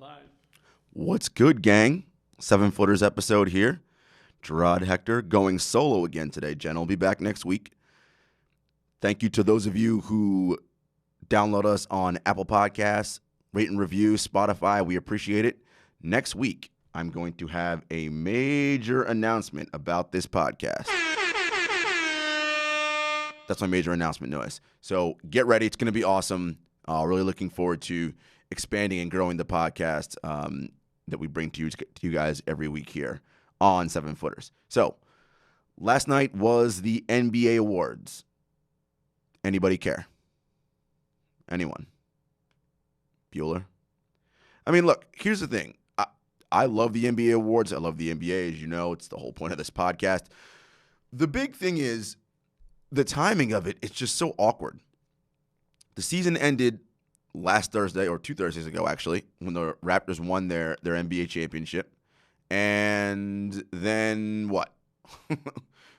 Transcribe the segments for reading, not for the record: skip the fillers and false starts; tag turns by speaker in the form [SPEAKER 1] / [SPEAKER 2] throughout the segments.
[SPEAKER 1] Live.
[SPEAKER 2] What's good, gang? 7-Footers episode here. Jarod Hector going solo again today. Jen will be back next week. Thank you to those of you who download us on Apple Podcasts, rate and review, Spotify. We appreciate it. Next week, I'm going to have a major announcement about this podcast. That's my major announcement noise. So get ready. It's going to be awesome. Really looking forward to expanding and growing the podcast that we bring to you guys every week here on 7-Footers. So last night was the NBA Awards. Anybody care? Anyone? Bueller? I mean, look, here's the thing. I love the NBA Awards. I love the NBA. As you know, it's the whole point of this podcast. The big thing is the timing of it. It's just so awkward. The season ended last Thursday, or 2 Thursdays ago, actually, when the Raptors won their NBA championship. And then what?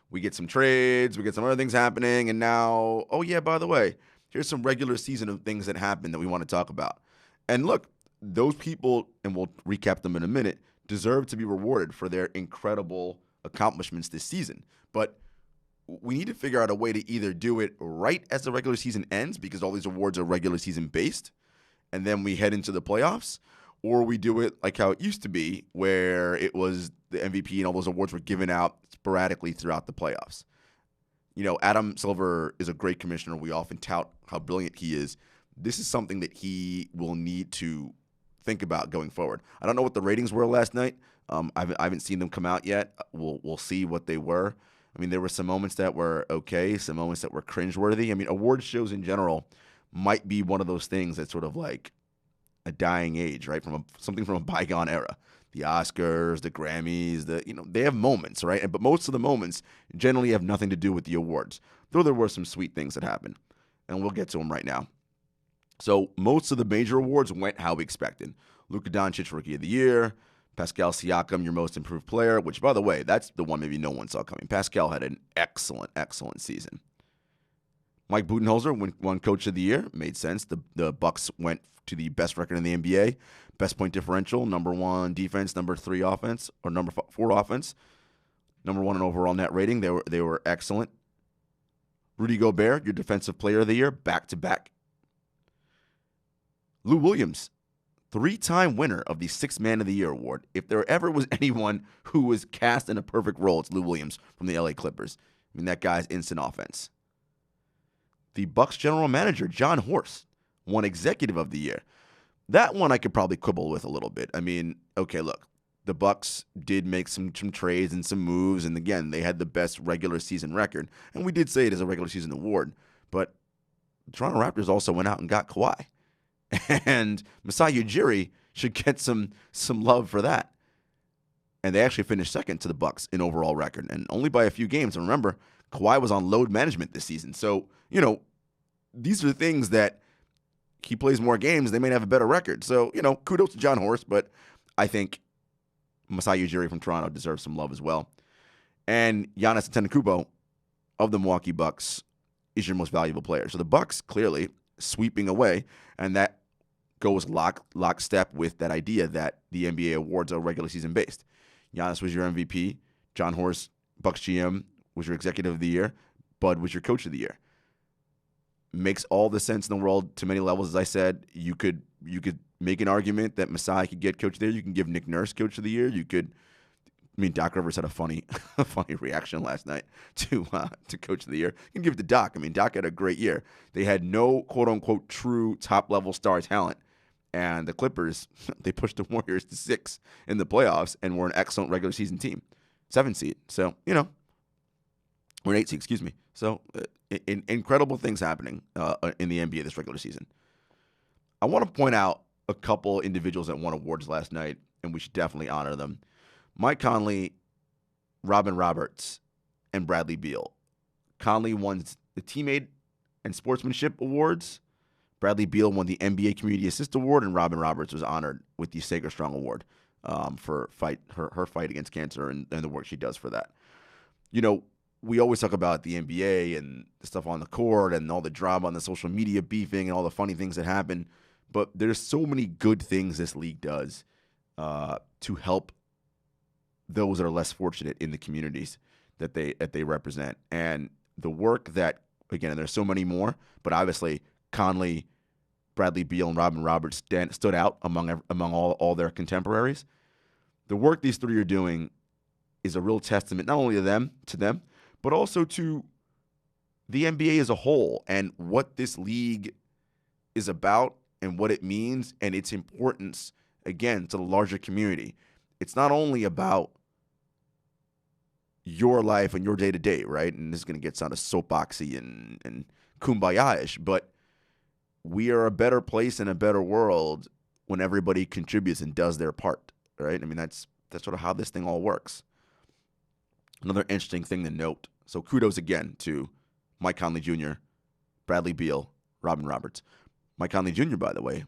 [SPEAKER 2] We get some trades, we get some other things happening, and now, oh yeah, by the way, here's some regular season of things that happened that we want to talk about. And look, those people, and we'll recap them in a minute, deserve to be rewarded for their incredible accomplishments this season. But we need to figure out a way to either do it right as the regular season ends, because all these awards are regular season based, and then we head into the playoffs, or we do it like how it used to be, where it was the MVP and all those awards were given out sporadically throughout the playoffs. You know, Adam Silver is a great commissioner. We often tout how brilliant he is. This is something that he will need to think about going forward. I don't know what the ratings were last night. I haven't seen them come out yet. We'll see what they were. I mean, there were some moments that were okay, some moments that were cringeworthy. I mean, award shows in general might be one of those things that's sort of like a dying age, right? Something from a bygone era. The Oscars, the Grammys, they have moments, right? But most of the moments generally have nothing to do with the awards, though there were some sweet things that happened, and we'll get to them right now. So most of the major awards went how we expected. Luka Doncic, Rookie of the Year. Pascal Siakam, your most improved player, which, by the way, that's the one maybe no one saw coming. Pascal had an excellent, excellent season. Mike Budenholzer won Coach of the Year. Made sense. The Bucks went to the best record in the NBA. Best point differential, number 1 defense, number 3 offense, or number 4 offense. Number 1 in overall net rating. They were excellent. Rudy Gobert, your defensive player of the year, back-to-back. Lou Williams, 3-time winner of the 6th Man of the Year award. If there ever was anyone who was cast in a perfect role, it's Lou Williams from the LA Clippers. I mean, that guy's instant offense. The Bucks general manager, John Horst, won Executive of the Year. That one I could probably quibble with a little bit. I mean, okay, look, the Bucks did make some trades and some moves, and again, they had the best regular season record. And we did say it as a regular season award, but the Toronto Raptors also went out and got Kawhi. And Masai Ujiri should get some love for that. And they actually finished second to the Bucks in overall record, and only by a few games. And remember, Kawhi was on load management this season. So, these are things that he plays more games, they may have a better record. So, kudos to John Horst, but I think Masai Ujiri from Toronto deserves some love as well. And Giannis Antetokounmpo of the Milwaukee Bucks is your most valuable player. So the Bucks clearly sweeping away, and that goes lockstep with that idea that the NBA awards are regular season based. Giannis was your MVP. John Horst, Bucks GM, was your Executive of the Year. Bud was your Coach of the Year. Makes all the sense in the world to many levels. As I said, you could make an argument that Masai could get Coach of the Year. You can give Nick Nurse Coach of the Year. Doc Rivers had a funny reaction last night to Coach of the Year. You can give it to Doc. I mean, Doc had a great year. They had no quote-unquote true top-level star talent. And the Clippers, they pushed the Warriors to 6 in the playoffs and were an excellent regular season team. 7 seed. So, we're an 8 seed, excuse me. So, incredible things happening in the NBA this regular season. I want to point out a couple individuals that won awards last night, and we should definitely honor them. Mike Conley, Robin Roberts, and Bradley Beal. Conley won the Teammate and Sportsmanship Awards. Bradley Beal won the NBA Community Assist Award, and Robin Roberts was honored with the Sacred Strong Award for her fight against cancer and the work she does for that. We always talk about the NBA and the stuff on the court and all the drama on the social media beefing and all the funny things that happen. But there's so many good things this league does to help those that are less fortunate in the communities that they represent. And the work that, again, and there's so many more, but obviously Conley, Bradley Beal, and Robin Roberts stood out among all their contemporaries. The work these three are doing is a real testament not only to them, but also to the NBA as a whole and what this league is about and what it means and its importance, again, to the larger community. It's not only about your life and your day-to-day, right? And this is going to get sound of soapboxy and kumbaya-ish, but we are a better place and a better world when everybody contributes and does their part, right? I mean, that's sort of how this thing all works. Another interesting thing to note. So kudos again to Mike Conley Jr., Bradley Beal, Robin Roberts. Mike Conley Jr., by the way,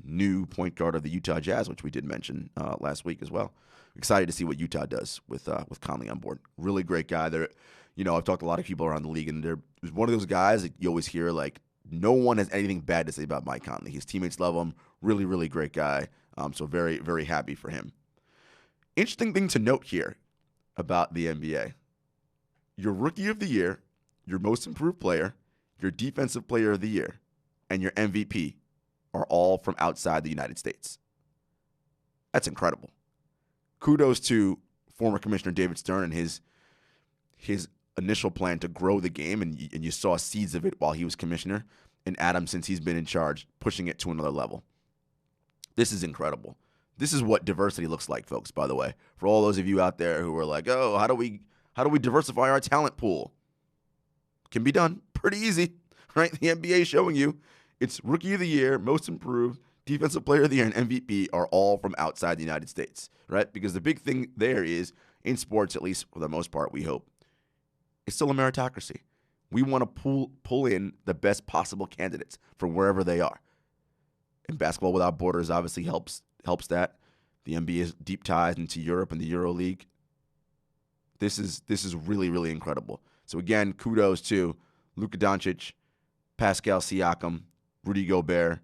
[SPEAKER 2] new point guard of the Utah Jazz, which we did mention last week as well. Excited to see what Utah does with Conley on board. Really great guy. I've talked to a lot of people around the league, and they're one of those guys that you always hear, like, no one has anything bad to say about Mike Conley. His teammates love him. Really, really great guy. So very, very happy for him. Interesting thing to note here about the NBA. Your Rookie of the Year, your Most Improved Player, your Defensive Player of the Year, and your MVP are all from outside the United States. That's incredible. Kudos to former Commissioner David Stern and his initial plan to grow the game, and you saw seeds of it while he was commissioner, and Adam, since he's been in charge, pushing it to another level. This is incredible. This is what diversity looks like, folks, by the way. For all those of you out there who are like, oh, how do we diversify our talent pool? Can be done pretty easy, right? The NBA is showing you it's Rookie of the Year, Most Improved, Defensive Player of the Year, and MVP are all from outside the United States, right? Because the big thing there is, in sports, at least for the most part, we hope, it's still a meritocracy. We want to pull in the best possible candidates from wherever they are. And Basketball Without Borders obviously helps that. The NBA has deep ties into Europe and the Euro League. This is really, really incredible. So again, kudos to Luka Doncic, Pascal Siakam, Rudy Gobert,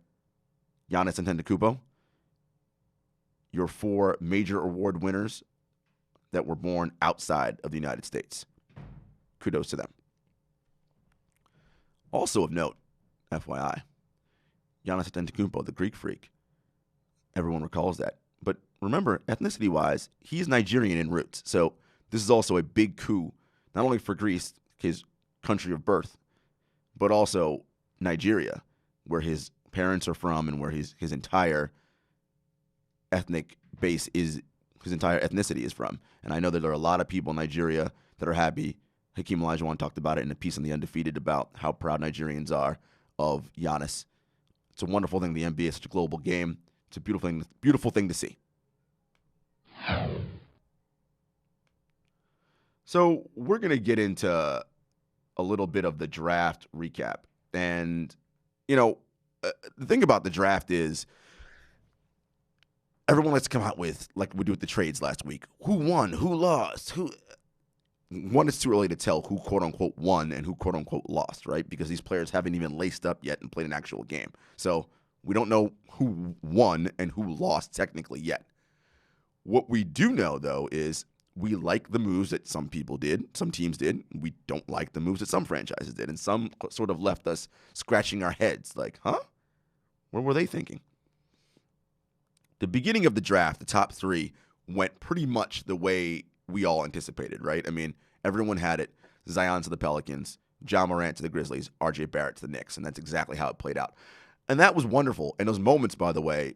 [SPEAKER 2] Giannis Antetokounmpo, your 4 major award winners that were born outside of the United States. Kudos to them. Also of note, FYI, Giannis Antetokounmpo, the Greek freak. Everyone recalls that. But remember, ethnicity-wise, he's Nigerian in roots. So this is also a big coup, not only for Greece, his country of birth, but also Nigeria, where his parents are from and where his entire ethnic base is, his entire ethnicity is from. And I know that there are a lot of people in Nigeria that are happy. Hakeem Olajuwon talked about it in a piece on The Undefeated about how proud Nigerians are of Giannis. It's a wonderful thing. The NBA is such a global game. It's a beautiful thing to see. So we're going to get into a little bit of the draft recap. And, the thing about the draft is everyone likes to come out with, like we do with the trades last week, who won, who lost, One, it's too early to tell who quote-unquote won and who quote-unquote lost, right? Because these players haven't even laced up yet and played an actual game. So we don't know who won and who lost technically yet. What we do know, though, is we like the moves that some people did, some teams did. We don't like the moves that some franchises did. And some sort of left us scratching our heads like, huh? What were they thinking? The beginning of the draft, the top 3, went pretty much the way we all anticipated, right? I mean, everyone had it. Zion to the Pelicans, Ja Morant to the Grizzlies, RJ Barrett to the Knicks, and that's exactly how it played out. And that was wonderful. And those moments, by the way,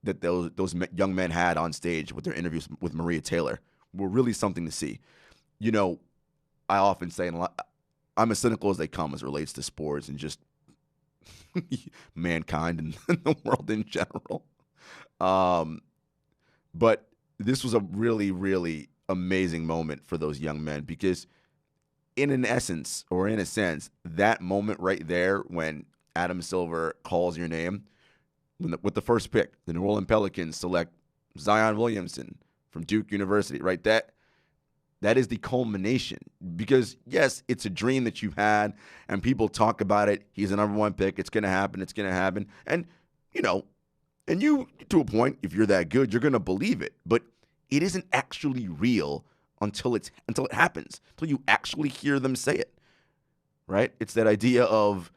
[SPEAKER 2] that those young men had on stage with their interviews with Maria Taylor were really something to see. I often say, I'm as cynical as they come as it relates to sports and just mankind and the world in general. But this was a really, really amazing moment for those young men because in a sense, that moment right there when Adam Silver calls your name, with the first pick, the New Orleans Pelicans select Zion Williamson from Duke University, right? That is the culmination because, yes, it's a dream that you've had and people talk about it. He's the number 1 pick. It's going to happen. It's going to happen. And, And you, to a point, if you're that good, you're going to believe it. But it isn't actually real until it happens, until you actually hear them say it, right? It's that idea of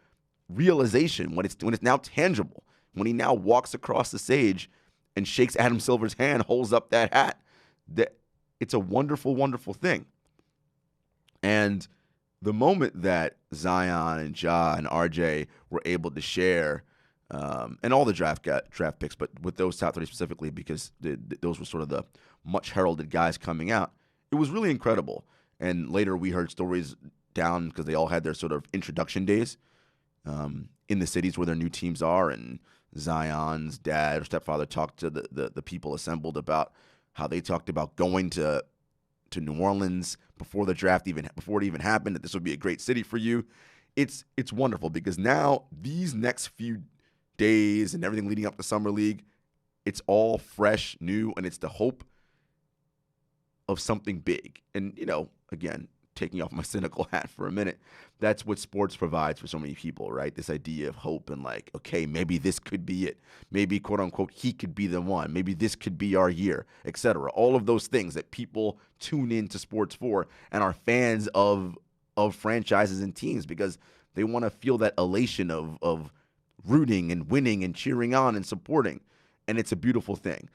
[SPEAKER 2] realization when it's now tangible, when he now walks across the stage and shakes Adam Silver's hand, holds up that hat. That it's a wonderful, wonderful thing. And the moment that Zion and Ja and RJ were able to share, and all the draft picks, but with those top 30 specifically, because those were sort of the much heralded guys coming out, it was really incredible. And later we heard stories down because they all had their sort of introduction days in the cities where their new teams are, and Zion's dad or stepfather talked to the people assembled about how they talked about going to New Orleans before the draft before it even happened, that this would be a great city for you. It's wonderful because now these next few days and everything leading up to Summer League, it's all fresh, new, and it's the hope of something big. And, again, taking off my cynical hat for a minute, that's what sports provides for so many people, right? This idea of hope and like, okay, maybe this could be it. Maybe, quote unquote, he could be the one. Maybe this could be our year, etc. All of those things that people tune into sports for and are fans of franchises and teams because they want to feel that elation of rooting and winning and cheering on and supporting. And it's a beautiful thing.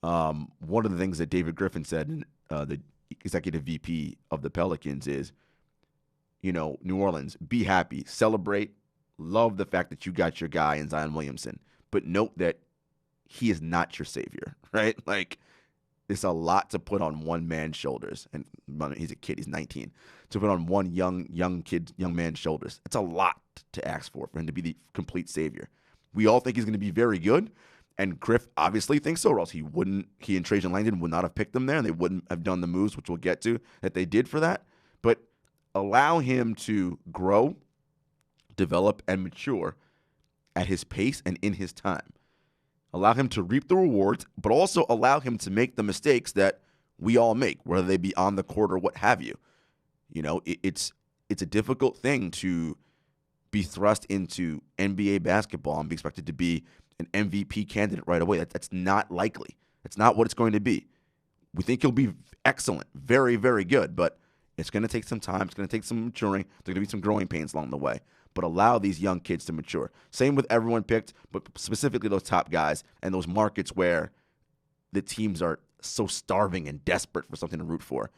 [SPEAKER 2] One of the things that David Griffin said, the executive VP of the Pelicans, is, New Orleans, be happy, celebrate, love the fact that you got your guy in Zion Williamson, but note that he is not your savior, right? Like, there's a lot to put on one man's shoulders, and he's a kid, he's 19, to put on one young man's shoulders. It's a lot to ask for him to be the complete savior. We all think he's going to be very good, and Griff obviously thinks so, or else he and Trajan Langdon would not have picked him there, and they wouldn't have done the moves, which we'll get to, that they did for that. But allow him to grow, develop, and mature at his pace and in his time. Allow him to reap the rewards, but also allow him to make the mistakes that we all make, whether they be on the court or what have you. It's a difficult thing to be thrust into NBA basketball and be expected to be an MVP candidate right away. That's not likely. That's not what it's going to be. We think he'll be excellent, very, very good, but it's going to take some time. It's going to take some maturing. There's going to be some growing pains along the way. But allow these young kids to mature. Same with everyone picked, but specifically those top guys and those markets where the teams are so starving and desperate for something to root for.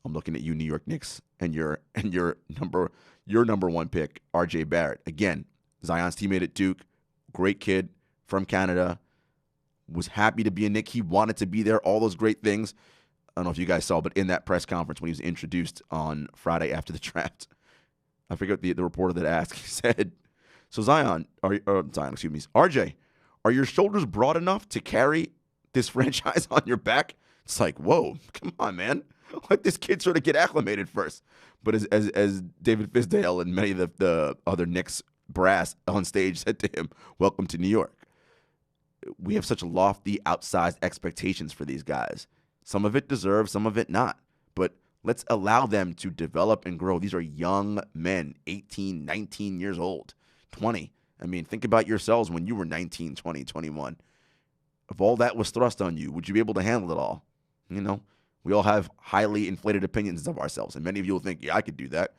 [SPEAKER 2] I'm looking at you, New York Knicks, and your number one pick, R.J. Barrett. Again, Zion's teammate at Duke, great kid from Canada, was happy to be a Knick. He wanted to be there, all those great things. I don't know if you guys saw, but in that press conference when he was introduced on Friday after the draft, I forget the reporter that asked. He said, "So RJ, are your shoulders broad enough to carry this franchise on your back?" It's like, whoa, come on, man. Let this kid sort of get acclimated first. But as David Fisdale and many of the other Knicks brass on stage said to him, "Welcome to New York." We have such lofty, outsized expectations for these guys. Some of it deserved, some of it not. But let's allow them to develop and grow. These are young men, 18, 19 years old, 20. I mean, think about yourselves when you were 19, 20, 21. If all that was thrust on you, would you be able to handle it all? We all have highly inflated opinions of ourselves, and many of you will think, yeah, I could do that.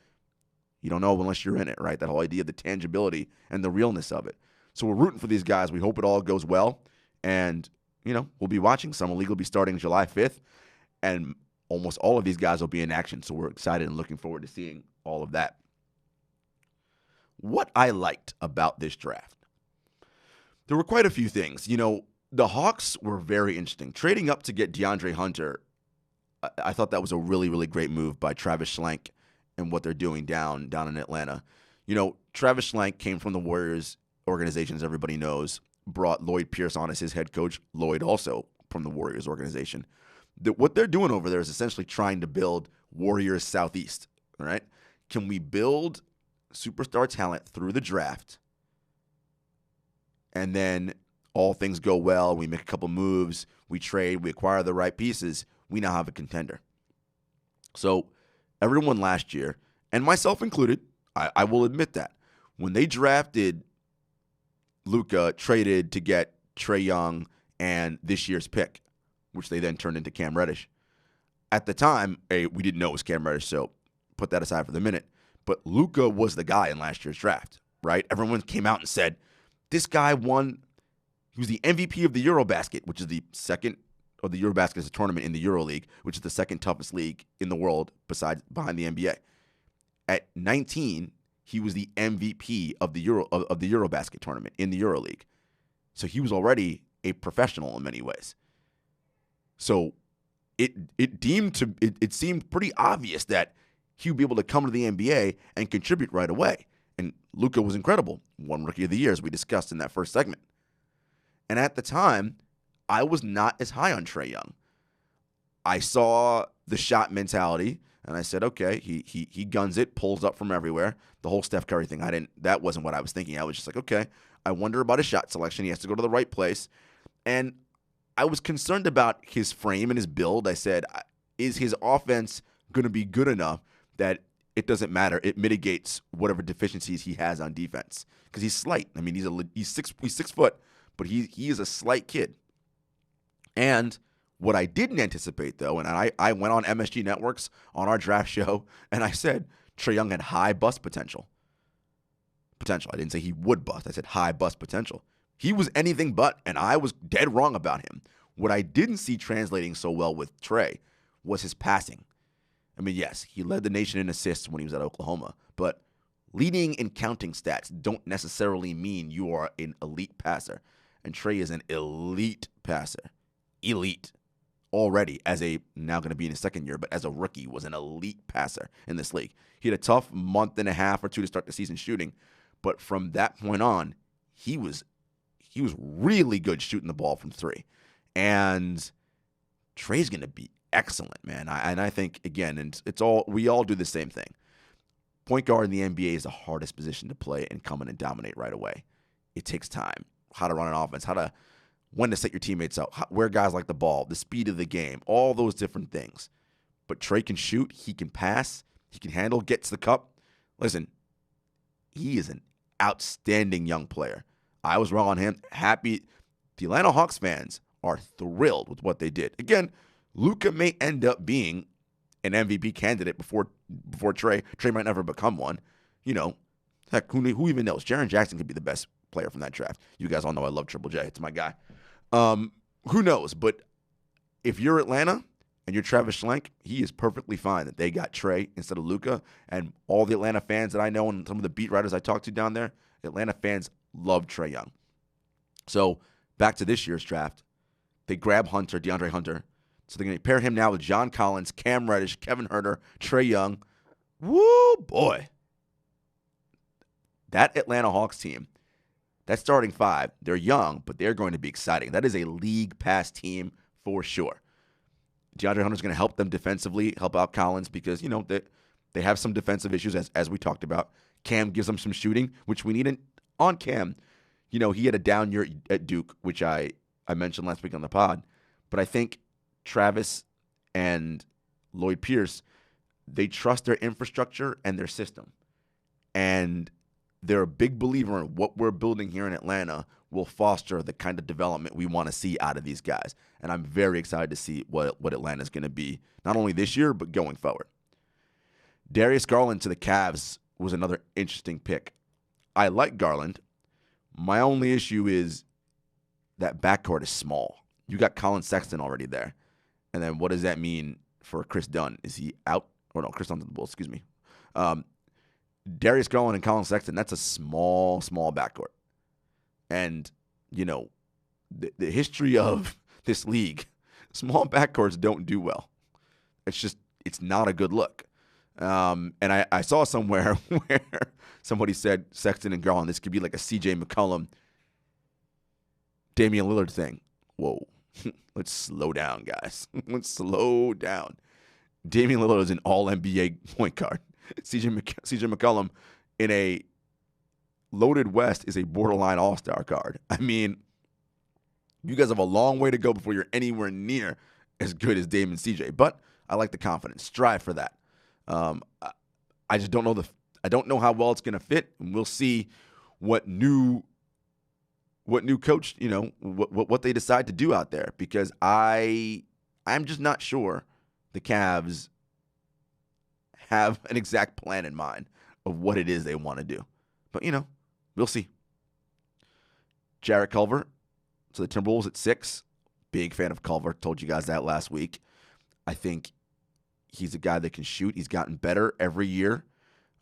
[SPEAKER 2] You don't know unless you're in it, right? That whole idea of the tangibility and the realness of it. So we're rooting for these guys. We hope it all goes well. And, we'll be watching. Summer League will be starting July 5th. And almost all of these guys will be in action. So we're excited and looking forward to seeing all of that. What I liked about this draft, there were quite a few things. The Hawks were very interesting. Trading up to get DeAndre Hunter, I thought that was a really, really great move by Travis Schlenk and what they're doing down in Atlanta. Travis Schlenk came from the Warriors organization, as everybody knows, brought Lloyd Pierce on as his head coach. Lloyd also from the Warriors organization. What they're doing over there is essentially trying to build Warriors Southeast, all right? Can we build superstar talent through the draft, and then all things go well, we make a couple moves, we trade, we acquire the right pieces, we now have a contender. So everyone last year, and myself included, I will admit that, when they drafted Luka, traded to get Trae Young, and this year's pick, which they then turned into Cam Reddish. At the time, we didn't know it was Cam Reddish, so put that aside for the minute. But Luka was the guy in last year's draft, right? Everyone came out and said, this guy won. He was the MVP of the Eurobasket, which is the second, or the Eurobasket is a tournament in the EuroLeague, which is the second toughest league in the world behind the NBA. At 19, he was the MVP of the Eurobasket tournament in the EuroLeague. So he was already a professional in many ways. So it seemed pretty obvious that he would be able to come to the NBA and contribute right away. And Luka was incredible. Won Rookie of the Year, as we discussed in that first segment. And at the time, I was not as high on Trae Young. I saw the shot mentality, and I said, okay, he guns it, pulls up from everywhere. The whole Steph Curry thing, that wasn't what I was thinking. I was just like, okay, I wonder about his shot selection. He has to go to the right place. And I was concerned about his frame and his build. I said, is his offense going to be good enough that it doesn't matter? It mitigates whatever deficiencies he has on defense. Because he's slight. I mean, he's 6 foot, but he is a slight kid. And what I didn't anticipate, though, and I went on MSG Networks on our draft show, and I said Trae Young had high bust potential. I didn't say he would bust. I said high bust potential. He was anything but, and I was dead wrong about him. What I didn't see translating so well with Trae was his passing. I mean, yes, he led the nation in assists when he was at Oklahoma, but leading and counting stats don't necessarily mean you are an elite passer. And Trae is an elite passer. Elite. Already, now going to be in his second year, but as a rookie, was an elite passer in this league. He had a tough month and a half or two to start the season shooting, but from that point on, he was really good shooting the ball from three. And Trae's going to be excellent, man. I think, again, and we all do the same thing. Point guard in the NBA is the hardest position to play and come in and dominate right away. It takes time. How to run an offense, when to set your teammates up, where guys like the ball, the speed of the game, all those different things. But Trae can shoot, he can pass, he can handle, gets the cup. Listen, he is an outstanding young player. I was wrong on him. Happy. The Atlanta Hawks fans are thrilled with what they did. Again, Luka may end up being an MVP candidate before Trae. Trae might never become one. Heck, who even knows? Jaren Jackson could be the best player from that draft. You guys all know I love Triple J. It's my guy. Who knows? But if you're Atlanta and you're Travis Schlenk, he is perfectly fine that they got Trae instead of Luka. And all the Atlanta fans that I know and some of the beat writers I talked to down there, Atlanta fans love Trae Young. So back to this year's draft, they grab DeAndre Hunter. So they're going to pair him now with John Collins, Cam Reddish, Kevin Huerter, Trae Young. Woo, boy. That Atlanta Hawks team, that starting five, they're young, but they're going to be exciting. That is a league-pass team for sure. DeAndre Hunter's going to help them defensively, help out Collins because, they have some defensive issues, as we talked about. Cam gives them some shooting, which we need on Cam. He had a down year at Duke, which I mentioned last week on the pod. But I think Travis and Lloyd Pierce, they trust their infrastructure and their system. And they're a big believer in what we're building here in Atlanta will foster the kind of development we want to see out of these guys. And I'm very excited to see what Atlanta's going to be, not only this year, but going forward. Darius Garland to the Cavs was another interesting pick. I like Garland. My only issue is that backcourt is small. You got Colin Sexton already there. And then what does that mean for Chris Dunn? Is he out? Oh, no, Chris Dunn's in the Bulls, excuse me. Darius Garland and Colin Sexton, that's a small backcourt. And, the history of this league, small backcourts don't do well. It's not a good look. And I saw somewhere where somebody said Sexton and Garland, this could be like a C.J. McCollum, Damian Lillard thing. Whoa. Let's slow down, guys. Let's slow down. Damian Lillard is an all-NBA point guard. C.J. McCollum in a loaded West is a borderline all-star card. I mean, you guys have a long way to go before you're anywhere near as good as Dame and C.J., but I like the confidence. Strive for that. I just don't know I don't know how well it's going to fit, and we'll see what new what new coach, what they decide to do out there, because I'm just not sure the Cavs have an exact plan in mind of what it is they want to do. But, we'll see. Jarrett Culver, so the Timberwolves at 6. Big fan of Culver. Told you guys that last week. I think he's a guy that can shoot. He's gotten better every year.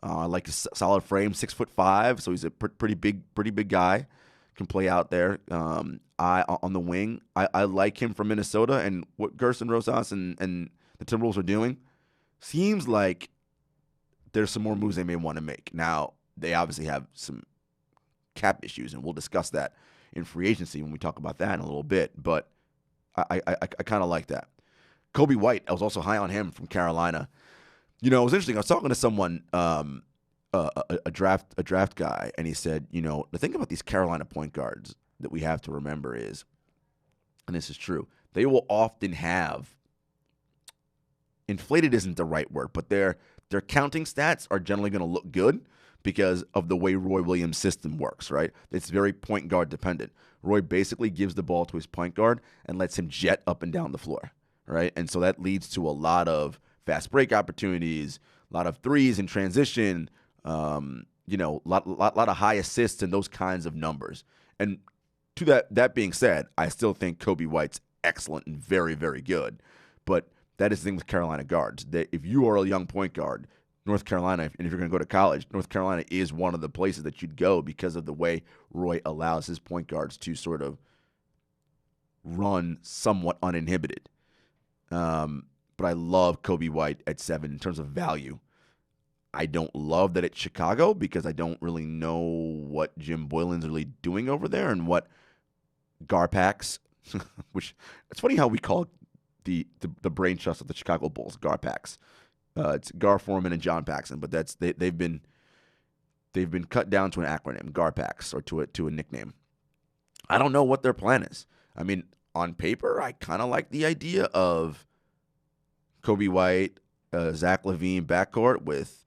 [SPEAKER 2] I like his solid frame, 6'5", so he's a pretty big guy. Can play out there. On the wing, I like him from Minnesota, and what Gerson Rosas and the Timberwolves are doing seems like there's some more moves they may want to make. Now, they obviously have some cap issues, and we'll discuss that in free agency when we talk about that in a little bit. But I kind of like that. Kobe White, I was also high on him from Carolina. It was interesting. I was talking to someone, a draft guy, and he said, the thing about these Carolina point guards that we have to remember is, and this is true, they will often have, inflated isn't the right word, but their counting stats are generally going to look good because of the way Roy Williams' system works, right? It's very point guard dependent. Roy basically gives the ball to his point guard and lets him jet up and down the floor, right? And so that leads to a lot of fast break opportunities, a lot of threes in transition, lot of high assists and those kinds of numbers. And to that being said, I still think Kobe White's excellent and very, very good. But that is the thing with Carolina guards. That if you are a young point guard, North Carolina, and if you're going to go to college, North Carolina is one of the places that you'd go because of the way Roy allows his point guards to sort of run somewhat uninhibited. But I love Kobe White at 7 in terms of value. I don't love that it's Chicago because I don't really know what Jim Boylan's really doing over there and what Garpax, which it's funny how we call the brain trust of the Chicago Bulls, Garpax. It's Gar Forman and John Paxson, but they've been cut down to an acronym, Garpax, or to a nickname. I don't know what their plan is. I mean, on paper, I kind of like the idea of Kobe White, Zach LaVine backcourt with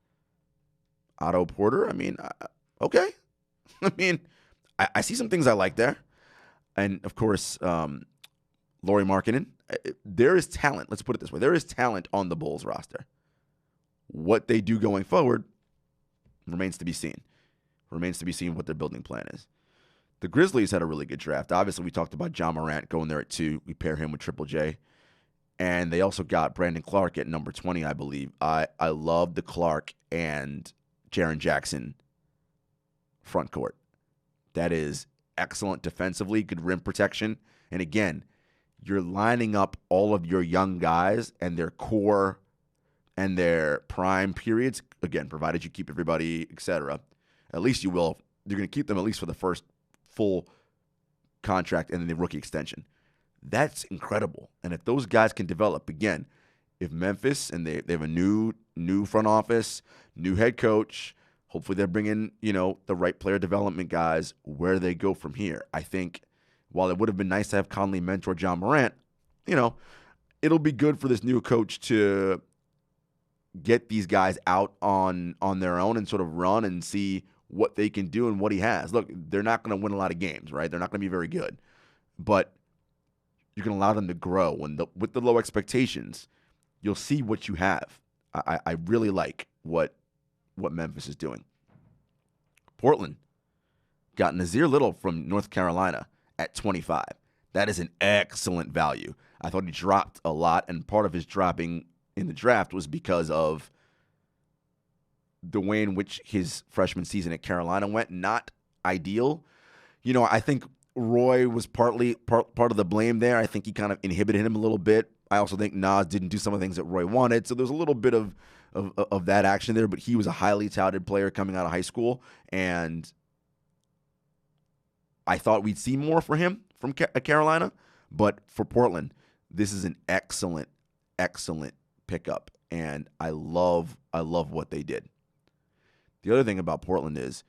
[SPEAKER 2] Otto Porter. I mean, okay. I mean, I see some things I like there. And, of course, Lauri Markkanen. There is talent. Let's put it this way. There is talent on the Bulls roster. What they do going forward remains to be seen. Remains to be seen what their building plan is. The Grizzlies had a really good draft. Obviously, we talked about John Morant going there at 2. We pair him with Triple J. And they also got Brandon Clark at number 20, I believe. I love the Clark and Jaren Jackson front court. That is excellent defensively, good rim protection. And again, you're lining up all of your young guys and their core and their prime periods. Again, provided you keep everybody, etc. At least you will. You're going to keep them at least for the first full contract and then the rookie extension. That's incredible. And if those guys can develop, again, if Memphis and they have a new front office, new head coach, hopefully they're bringing, the right player development guys, where do they go from here? I think while it would have been nice to have Conley mentor John Morant, it'll be good for this new coach to get these guys out on their own and sort of run and see what they can do and what he has. Look, they're not going to win a lot of games, right? They're not going to be very good. But you can allow them to grow. With the low expectations, you'll see what you have. I really like what Memphis is doing. Portland got Nazir Little from North Carolina at 25. That is an excellent value. I thought he dropped a lot, and part of his dropping in the draft was because of the way in which his freshman season at Carolina went. Not ideal. I think Roy was part of the blame there. I think he kind of inhibited him a little bit. I also think Nas didn't do some of the things that Roy wanted. So there's a little bit of that action there, but he was a highly touted player coming out of high school, and I thought we'd see more for him from Carolina. But for Portland, this is an excellent, excellent pickup, and I love what they did. The other thing about Portland is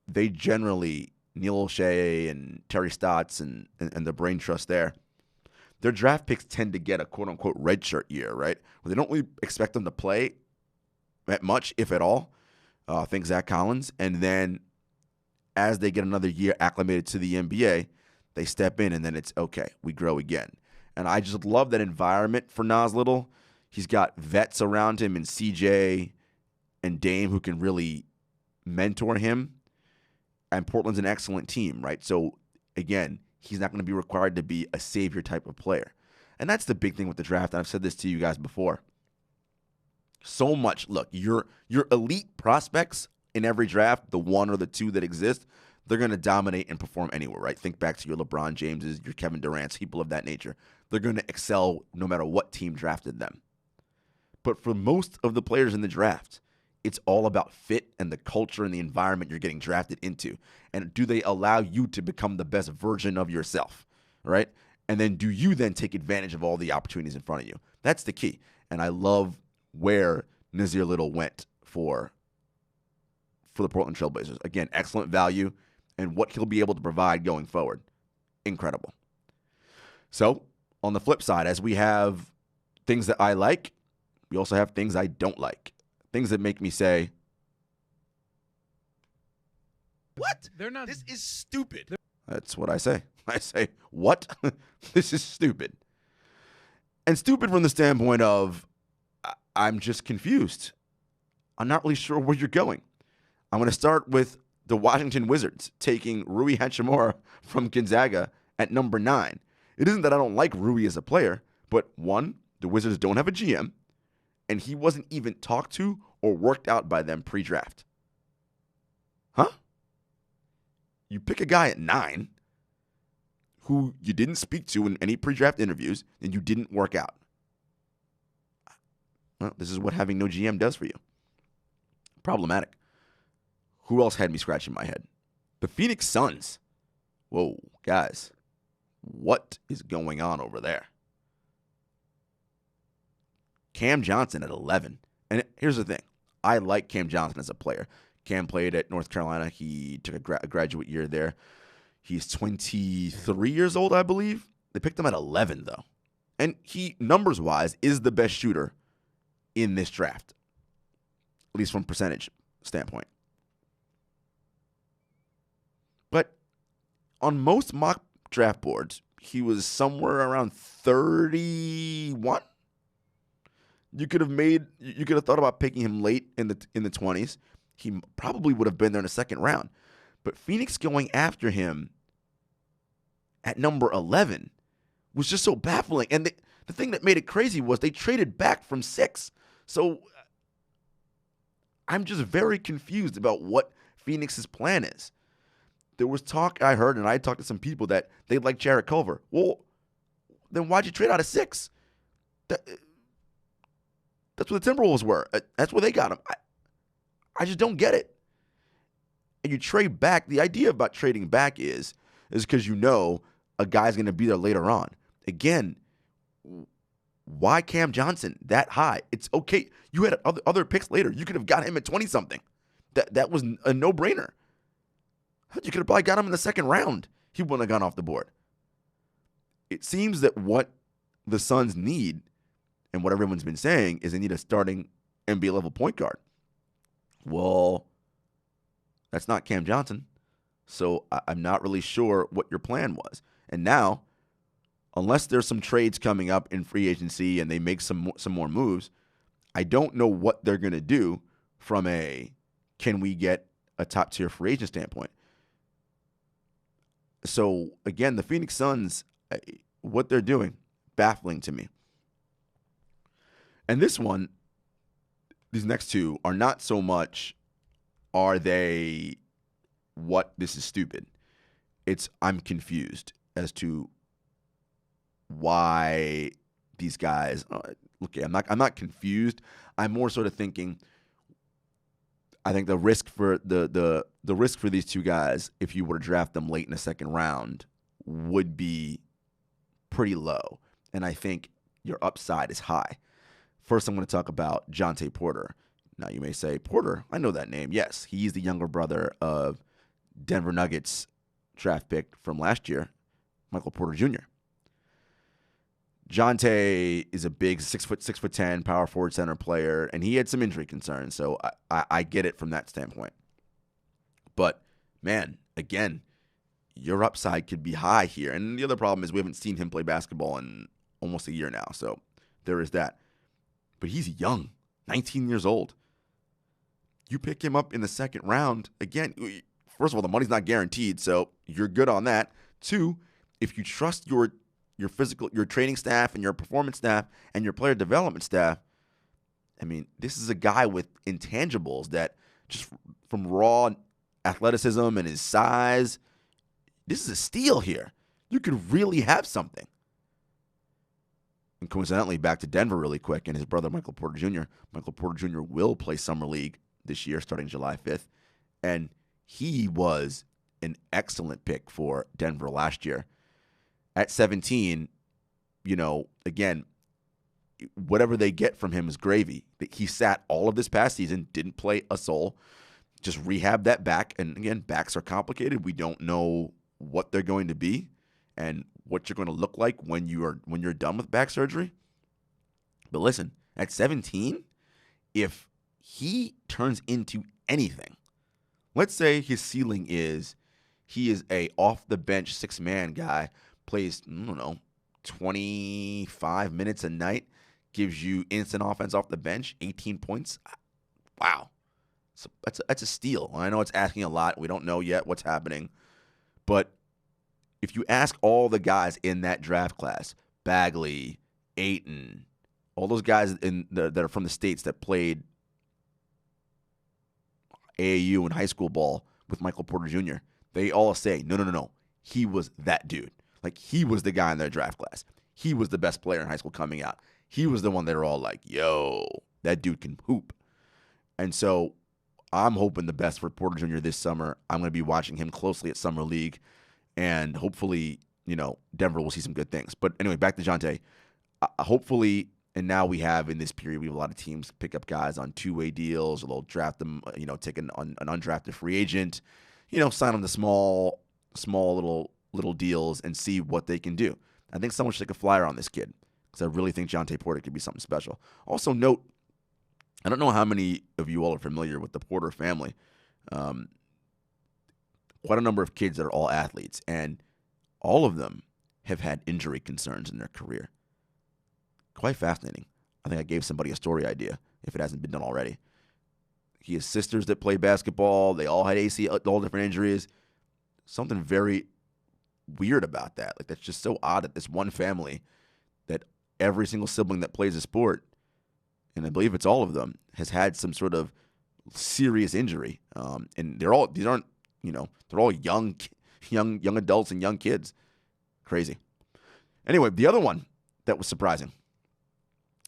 [SPEAKER 2] they generally, Neil O'Shea and Terry Stotts and the brain trust there, their draft picks tend to get a quote-unquote redshirt year, right? Where they don't really expect them to play that much, if at all. Think Zach Collins. And then as they get another year acclimated to the NBA, they step in, and then it's okay, we grow again. And I just love that environment for Nas Little. He's got vets around him and CJ and Dame who can really mentor him. And Portland's an excellent team, right? So, again, he's not going to be required to be a savior type of player. And that's the big thing with the draft. And I've said this to you guys before. So much. Look, your elite prospects in every draft, the one or the two that exist, they're going to dominate and perform anywhere, right? Think back to your LeBron Jameses, your Kevin Durant's, people of that nature. They're going to excel no matter what team drafted them. But for most of the players in the draft, it's all about fit and the culture and the environment you're getting drafted into. And do they allow you to become the best version of yourself, right? And then do you then take advantage of all the opportunities in front of you? That's the key. And I love where Nasir Little went for the Portland Trailblazers. Again, excellent value, and what he'll be able to provide going forward, incredible. So, on the flip side, as we have things that I like, we also have things I don't like. Things that make me say, what?
[SPEAKER 1] They're not.
[SPEAKER 2] This is stupid. That's what I say. I say, what? This is stupid. And stupid from the standpoint of, I'm just confused. I'm not really sure where you're going. I'm going to start with the Washington Wizards taking Rui Hachimura from Gonzaga at number 9. It isn't that I don't like Rui as a player, but one, the Wizards don't have a GM, and he wasn't even talked to or worked out by them pre-draft. Huh? You pick a guy at 9 who you didn't speak to in any pre-draft interviews and you didn't work out. Well, this is what having no GM does for you. Problematic. Who else had me scratching my head? The Phoenix Suns. Whoa, guys. What is going on over there? Cam Johnson at 11. And here's the thing. I like Cam Johnson as a player. Cam played at North Carolina. He took a graduate year there. He's 23 years old, I believe. They picked him at 11, though. And he, numbers-wise, is the best shooter in this draft, at least from percentage standpoint. But on most mock draft boards, he was somewhere around 31. You could have thought about picking him late in the 20s. He probably would have been there in the second round. But Phoenix going after him at number 11 was just so baffling. And the thing that made it crazy was they traded back from 6. So I'm just very confused about what Phoenix's plan is. There was talk I heard, and I talked to some people that they like Jarrett Culver. Well, then why'd you trade out of 6? That's where the Timberwolves were. That's where they got him. I just don't get it. And you trade back. The idea about trading back is because you know a guy's going to be there later on. Again, why Cam Johnson that high? It's okay. You had other picks later. You could have got him at 20-something. That was a no-brainer. You could have probably got him in the second round. He wouldn't have gone off the board. It seems that what the Suns need, and what everyone's been saying, is they need a starting NBA-level point guard. Well, that's not Cam Johnson. So I'm not really sure what your plan was. And now, unless there's some trades coming up in free agency and they make some more moves, I don't know what they're going to do from a can we get a top-tier free agent standpoint. So, again, the Phoenix Suns, what they're doing, baffling to me. And this one, these next two, are not so much are they what this is stupid. It's I'm confused as to why these guys look. I'm not confused. I'm more sort of thinking. I think the risk for the risk for these two guys, if you were to draft them late in the second round, would be pretty low, and I think your upside is high. First, I'm going to talk about Jonte Porter. Now, you may say, Porter, I know that name. Yes, he's the younger brother of Denver Nuggets draft pick from last year, Michael Porter Jr. Jonte is a big 6'10", power forward center player, and he had some injury concerns, so I get it from that standpoint. But, man, again, your upside could be high here. And the other problem is we haven't seen him play basketball in almost a year now. So there is that. But he's young, 19 years old. You pick him up in the second round, again, first of all, the money's not guaranteed, so you're good on that. Two, if you trust your training staff and your performance staff and your player development staff, I mean, this is a guy with intangibles that just from raw athleticism and his size, this is a steal here. You could really have something. And coincidentally, back to Denver really quick, and his brother Michael Porter Jr. Michael Porter Jr. will play Summer League this year starting July 5th, and he was an excellent pick for Denver last year. At 17, again, whatever they get from him is gravy. He sat all of this past season, didn't play a soul, just rehabbed that back. And again, backs are complicated. We don't know what they're going to be and what you're going to look like when you're done with back surgery. But listen, at 17, if he turns into anything, let's say his ceiling is he is a off-the-bench six-man guy, plays, 25 minutes a night, gives you instant offense off the bench, 18 points. Wow. So that's a steal. I know it's asking a lot. We don't know yet what's happening. But if you ask all the guys in that draft class, Bagley, Ayton, all those guys that are from the States that played AAU and high school ball with Michael Porter Jr., they all say, no. He was that dude. Like, he was the guy in their draft class. He was the best player in high school coming out. He was the one that are all like, yo, that dude can hoop. And so I'm hoping the best for Porter Jr. this summer. I'm going to be watching him closely at Summer League. And hopefully, Denver will see some good things. But anyway, back to Jonte. Hopefully, and now we have in this period, we have a lot of teams pick up guys on two-way deals, or they'll draft them, take an undrafted free agent, sign them to small little deals and see what they can do. I think someone should take a flyer on this kid because I really think Jonte Porter could be something special. Also note, I don't know how many of you all are familiar with the Porter family. Quite a number of kids that are all athletes, and all of them have had injury concerns in their career. Quite fascinating. I think I gave somebody a story idea if it hasn't been done already. He has sisters that play basketball. They all had all different injuries. Something very weird about that. Like, that's just so odd that this one family, that every single sibling that plays a sport, and I believe it's all of them, has had some sort of serious injury. And they're all young adults and young kids. Crazy. Anyway, the other one that was surprising,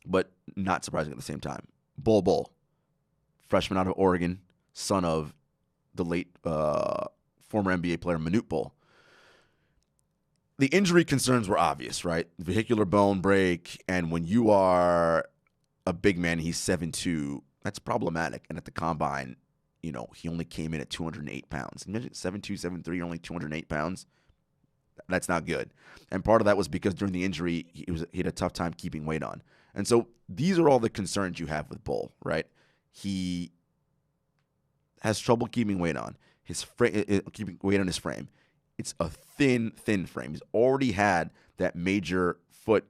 [SPEAKER 2] but not surprising at the same time, Bol, freshman out of Oregon, son of the late former NBA player Manute Bol. The injury concerns were obvious, right? Vehicular bone break, and when you are a big man, he's 7'2", that's problematic. And at the combine, he only came in at 208 pounds. Imagine 7'2", 7'3", only 208 pounds. That's not good. And part of that was because during the injury, he had a tough time keeping weight on. And so these are all the concerns you have with Bol, right? He has trouble keeping weight on keeping weight on his frame. It's a thin frame. He's already had that major foot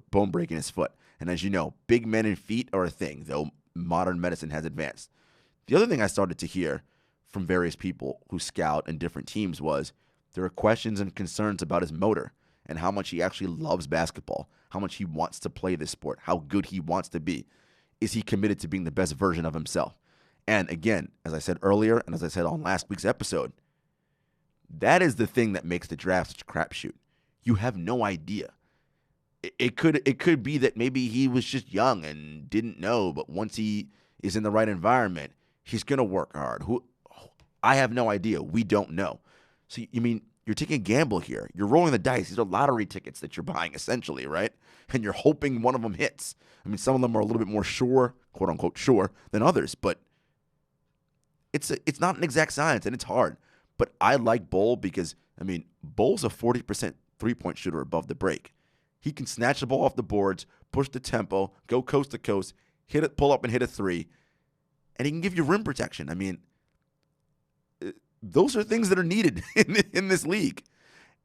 [SPEAKER 2] bone break in his foot. And as you know, big men and feet are a thing, though modern medicine has advanced. The other thing I started to hear from various people who scout and different teams was there are questions and concerns about his motor and how much he actually loves basketball, how much he wants to play this sport, how good he wants to be. Is he committed to being the best version of himself? And again, as I said earlier, and as I said on last week's episode, that is the thing that makes the draft such a crapshoot. You have no idea. It could be that maybe he was just young and didn't know, but once he is in the right environment, he's going to work hard. I have no idea. We don't know. So, you're taking a gamble here. You're rolling the dice. These are lottery tickets that you're buying, essentially, right? And you're hoping one of them hits. Some of them are a little bit more sure, quote unquote, sure, than others, but it's not an exact science, and it's hard. But I like Bol because, Bol's a 40% three-point shooter above the break. He can snatch the ball off the boards, push the tempo, go coast to coast, hit it, pull up and hit a three, and he can give you rim protection. those are things that are needed in this league.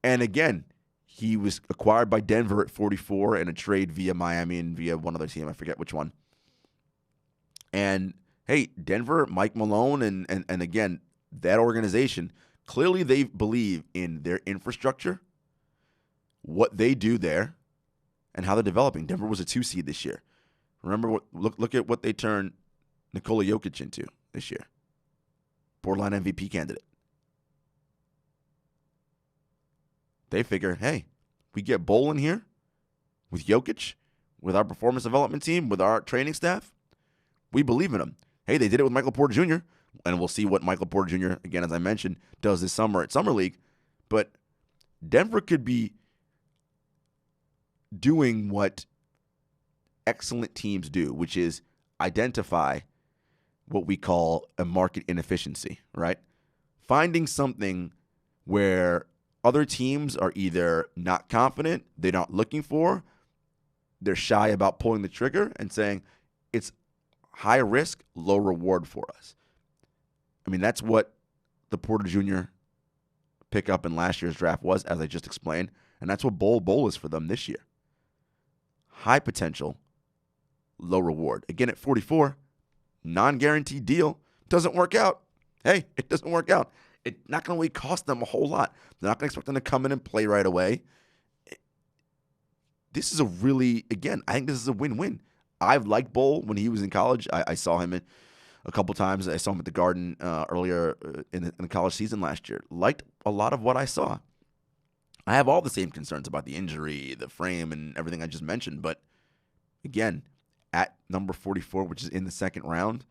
[SPEAKER 2] And again, he was acquired by Denver at 44 in a trade via Miami and via one other team. I forget which one. And hey, Denver, Mike Malone, and again, that organization, clearly they believe in their infrastructure, what they do there, and how they're developing. Denver was a 2 seed this year. Remember, look at what they turned Nikola Jokic into this year. Borderline MVP candidate. They figure, hey, we get Bol in here with Jokic, with our performance development team, with our training staff. We believe in him. Hey, they did it with Michael Porter Jr., and we'll see what Michael Porter Jr., again, as I mentioned, does this summer at Summer League. But Denver could be doing what excellent teams do, which is identify what we call a market inefficiency, right? Finding something where other teams are either not confident, they're not looking for, they're shy about pulling the trigger and saying it's high risk, low reward for us. I mean, that's what the Porter Jr. pickup in last year's draft was, as I just explained, and that's what Bol is for them this year. High potential, low reward. Again, at 44, non-guaranteed deal. Doesn't work out. Hey, it doesn't work out. It's not going to really cost them a whole lot. They're not going to expect them to come in and play right away. This is a really, again, I think this is a win-win. I've liked Bol when he was in college. I saw him a couple times. I saw him at the Garden earlier in the college season last year. Liked a lot of what I saw. I have all the same concerns about the injury, the frame, and everything I just mentioned. But again, at number 44, which is in the second round,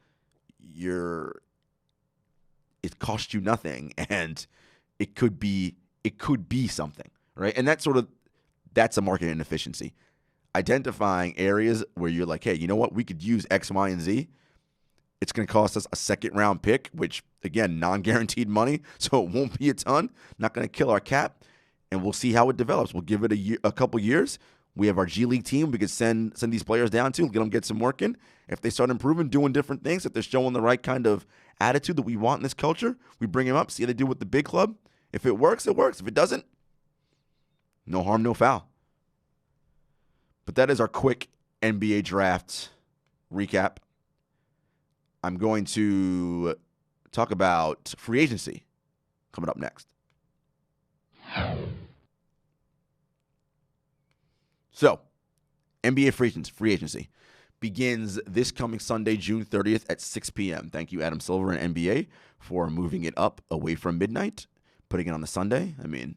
[SPEAKER 2] it costs you nothing, and it could be something, right? And that's a market inefficiency. Identifying areas where you're like, hey, you know what? We could use X, Y, and Z. It's going to cost us a second-round pick, which, again, non-guaranteed money, so it won't be a ton. Not going to kill our cap, and we'll see how it develops. We'll give it a couple years. We have our G League team we could send these players down to, get some work in. If they start improving, doing different things, if they're showing the right kind of attitude that we want in this culture, we bring them up, see how they do with the big club. If it works, it works. If it doesn't, no harm, no foul. But that is our quick NBA draft recap. I'm going to talk about free agency coming up next. So, NBA free agency begins this coming Sunday, June 30th at 6 p.m. Thank you, Adam Silver and NBA, for moving it up away from midnight, putting it on the Sunday. I mean,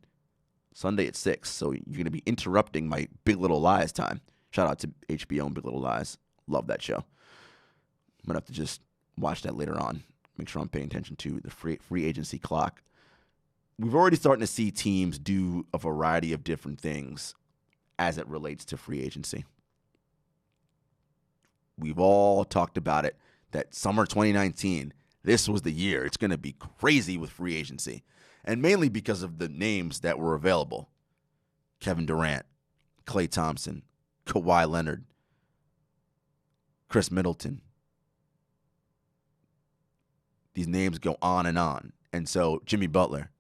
[SPEAKER 2] Sunday at 6, so you're going to be interrupting my Big Little Lies time. Shout out to HBO and Big Little Lies. Love that show. I'm going to have to just watch that later on. Make sure I'm paying attention to the free agency clock. We've already starting to see teams do a variety of different things as it relates to free agency. We've all talked about it, that summer 2019, this was the year. It's going to be crazy with free agency. And mainly because of the names that were available. Kevin Durant, Klay Thompson, Kawhi Leonard, Chris Middleton. These names go on. And so Jimmy Butler.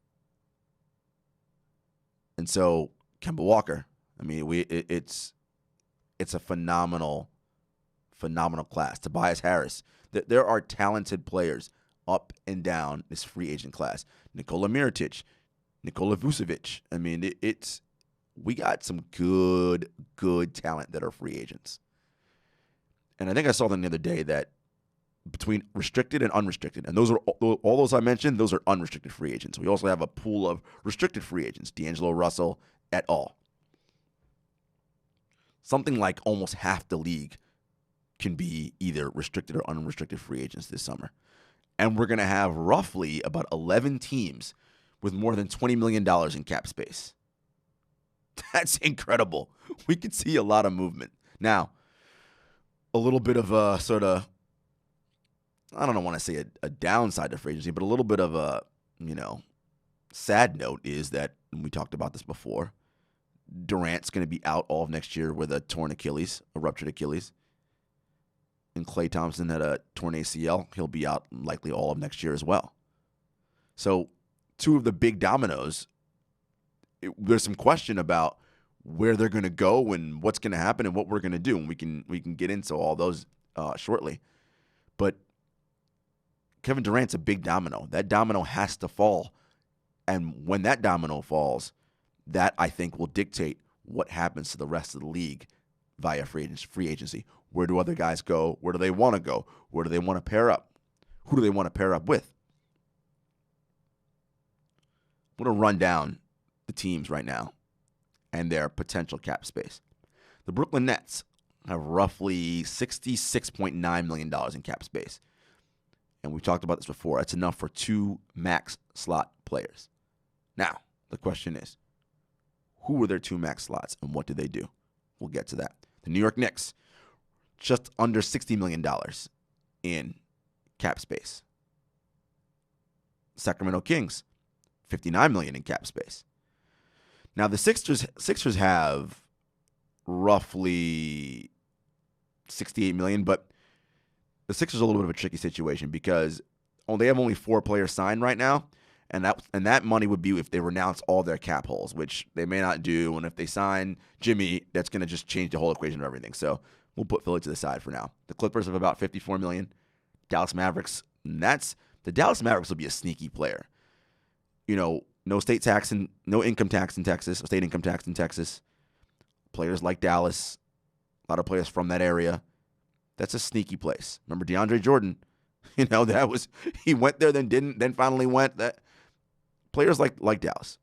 [SPEAKER 2] And so Kemba Walker. I mean, it's a phenomenal class. Tobias Harris. There are talented players up and down this free agent class. Nikola Mirotic, Nikola Vucevic. I mean, we got some good talent that are free agents. And I think I saw them the other day that between restricted and unrestricted, and those are all those I mentioned, those are unrestricted free agents. We also have a pool of restricted free agents, D'Angelo Russell et al. Something like almost half the league can be either restricted or unrestricted free agents this summer. And we're going to have roughly about 11 teams with more than $20 million in cap space. That's incredible. We could see a lot of movement. Now, a little bit of a sort of, I don't want to say a downside to free agency, but a little bit of a, sad note is that, and we talked about this before, Durant's going to be out all of next year with a torn Achilles, a ruptured Achilles. And Klay Thompson had a torn ACL. He'll be out likely all of next year as well. So two of the big dominoes, there's some question about where they're going to go and what's going to happen and what we're going to do. And we can get into all those shortly. But Kevin Durant's a big domino. That domino has to fall. And when that domino falls, that, I think, will dictate what happens to the rest of the league via free agency. Where do other guys go? Where do they want to go? Where do they want to pair up? Who do they want to pair up with? I'm going to run down the teams right now and their potential cap space. The Brooklyn Nets have roughly $66.9 million in cap space. And we've talked about this before. That's enough for 2 max slot players. Now, the question is, who were their 2 max slots and what did they do? We'll get to that. The New York Knicks, just under $60 million in cap space. Sacramento Kings, $59 million in cap space. Now, the Sixers have roughly $68 million, but the Sixers are a little bit of a tricky situation because they have only 4 players signed right now, and that money would be if they renounce all their cap holes, which they may not do. And if they sign Jimmy, that's going to just change the whole equation of everything. So we'll put Philly to the side for now. The Clippers have about $54 million. Dallas Mavericks, the Dallas Mavericks will be a sneaky player. No state tax and no income tax in Texas, state income tax in Texas. Players like Dallas, a lot of players from that area. That's a sneaky place. Remember DeAndre Jordan? He went there, then didn't, then finally went. That players like Dallas.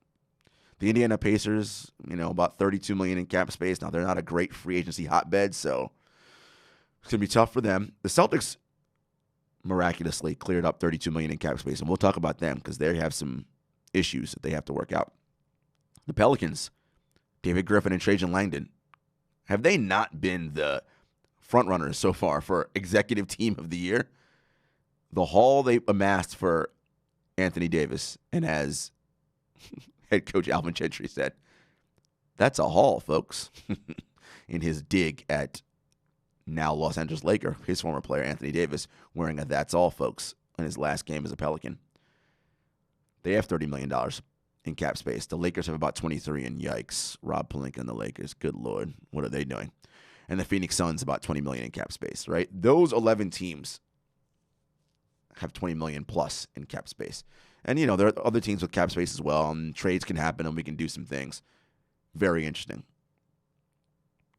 [SPEAKER 2] The Indiana Pacers, about $32 million in cap space. Now they're not a great free agency hotbed, so it's gonna be tough for them. The Celtics miraculously cleared up $32 million in cap space, and we'll talk about them because they have some issues that they have to work out. The Pelicans, David Griffin and Trajan Langdon, have they not been the front runners so far for executive team of the year? The haul they amassed for Anthony Davis, and as head coach Alvin Gentry said, that's a haul, folks, in his dig at now Los Angeles Laker, his former player Anthony Davis, wearing a "that's all, folks" in his last game as a Pelican. They have $30 million in cap space. The Lakers have about 23, and yikes, Rob Pelinka and the Lakers, good Lord, what are they doing? And the Phoenix Suns about $20 million in cap space, right? Those 11 teams have $20 million plus in cap space. And, there are other teams with cap space as well, and trades can happen, and we can do some things. Very interesting.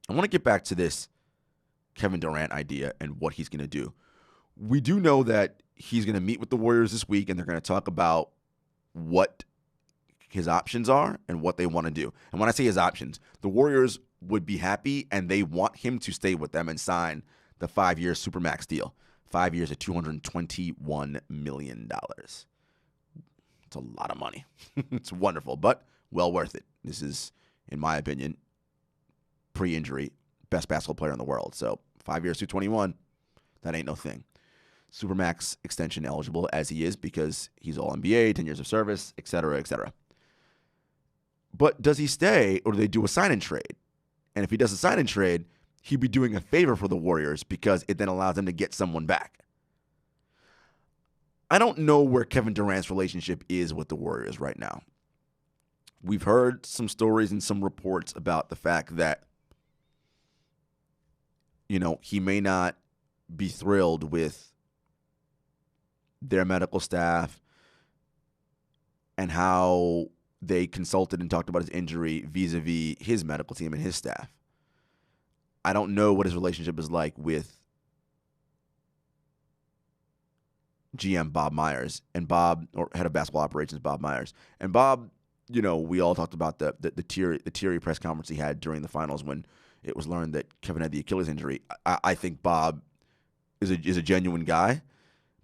[SPEAKER 2] I want to get back to this Kevin Durant idea and what he's going to do. We do know that he's going to meet with the Warriors this week, and they're going to talk about what his options are and what they want to do. And when I say his options, the Warriors would be happy, and they want him to stay with them and sign the 5-year Supermax deal. 5 years at $221 million. It's a lot of money. It's wonderful, but well worth it. This is, in my opinion, pre-injury, best basketball player in the world. So 5 years, 221, that ain't no thing. Supermax extension eligible as he is because he's all NBA, 10 years of service, et cetera, et cetera. But does he stay or do they do a sign and trade? And if he does a sign and trade, he'd be doing a favor for the Warriors because it then allows them to get someone back. I don't know where Kevin Durant's relationship is with the Warriors right now. We've heard some stories and some reports about the fact that, he may not be thrilled with their medical staff and how they consulted and talked about his injury vis-a-vis his medical team and his staff. I don't know what his relationship is like with GM Bob Myers and or head of basketball operations Bob Myers. And Bob, we all talked about the teary press conference he had during the finals when it was learned that Kevin had the Achilles injury. I think Bob is a genuine guy,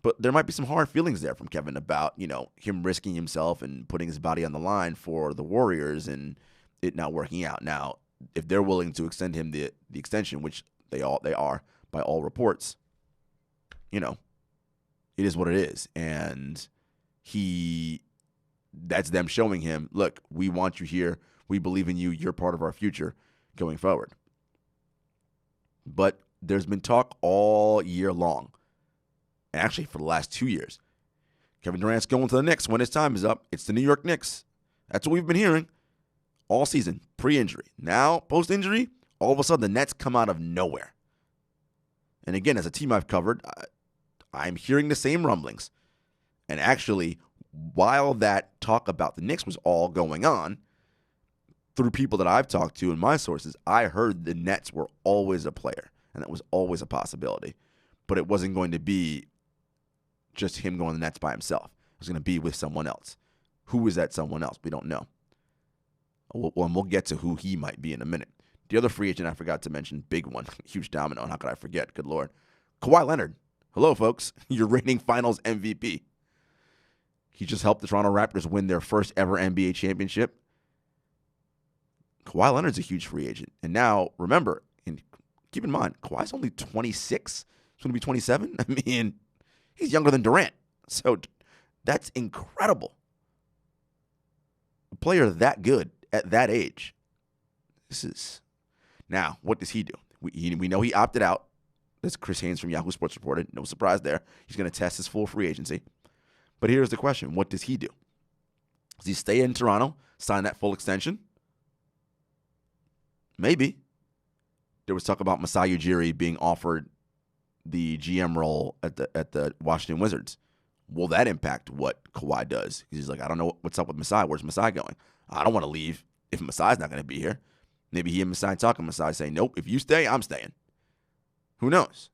[SPEAKER 2] but there might be some hard feelings there from Kevin about him risking himself and putting his body on the line for the Warriors and it not working out. Now, if they're willing to extend him the extension, which they are by all reports, it is what it is. And that's them showing him, look, we want you here. We believe in you. You're part of our future going forward. But there's been talk all year long, and actually for the last 2 years. Kevin Durant's going to the Knicks when his time is up. It's the New York Knicks. That's what we've been hearing all season, pre-injury. Now, post-injury, all of a sudden the Nets come out of nowhere. And again, as a team I've covered, I'm hearing the same rumblings. And actually, while that talk about the Knicks was all going on, through people that I've talked to and my sources, I heard the Nets were always a player, and that was always a possibility. But it wasn't going to be just him going to the Nets by himself. It was going to be with someone else. Who is that someone else? We don't know. Well, and we'll get to who he might be in a minute. The other free agent I forgot to mention, big one, huge domino, and how could I forget? Good Lord. Kawhi Leonard. Hello, folks. Your reigning finals MVP. He just helped the Toronto Raptors win their first ever NBA championship. Kawhi Leonard's a huge free agent. And now, remember, and keep in mind, Kawhi's only 26. He's going to be 27. I mean, he's younger than Durant. So that's incredible. A player that good at that age. Now, what does he do? We know he opted out. That's Chris Haynes from Yahoo Sports reported. No surprise there. He's going to test his full free agency. But here's the question. What does he do? Does he stay in Toronto, sign that full extension? Maybe. There was talk about Masai Ujiri being offered the GM role at the Washington Wizards. Will that impact what Kawhi does? He's like, I don't know what's up with Masai. Where's Masai going? I don't want to leave if Masai's not going to be here. Maybe he and Masai talking. Masai saying, nope, if you stay, I'm staying. Who knows?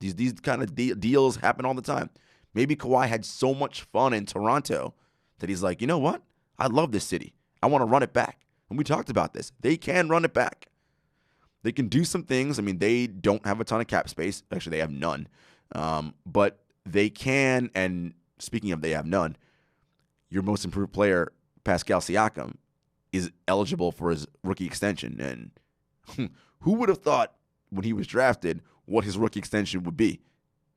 [SPEAKER 2] These kind of deals happen all the time. Maybe Kawhi had so much fun in Toronto that he's like, you know what? I love this city. I want to run it back. And we talked about this. They can run it back. They can do some things. I mean, they don't have a ton of cap space. Actually, they have none. But they can, and speaking of they have none, your most improved player, Pascal Siakam, is eligible for his rookie extension. And who would have thought when he was drafted what his rookie extension would be?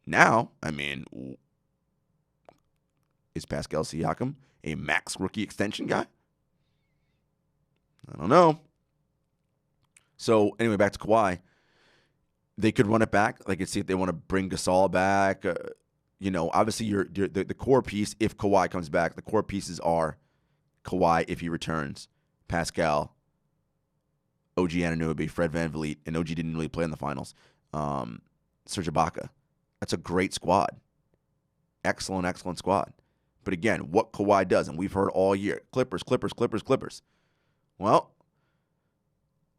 [SPEAKER 2] Now, I mean, is Pascal Siakam a max rookie extension guy? I don't know. So, anyway, back to Kawhi. They could run it back. They could see if they want to bring Gasol back. Obviously, the core piece, if Kawhi comes back, the core pieces are Kawhi, if he returns, Pascal, OG Anunoby, Fred VanVleet, and OG didn't really play in the finals, Serge Ibaka. That's a great squad. Excellent squad. But again, what Kawhi does, and we've heard all year, Clippers. Well,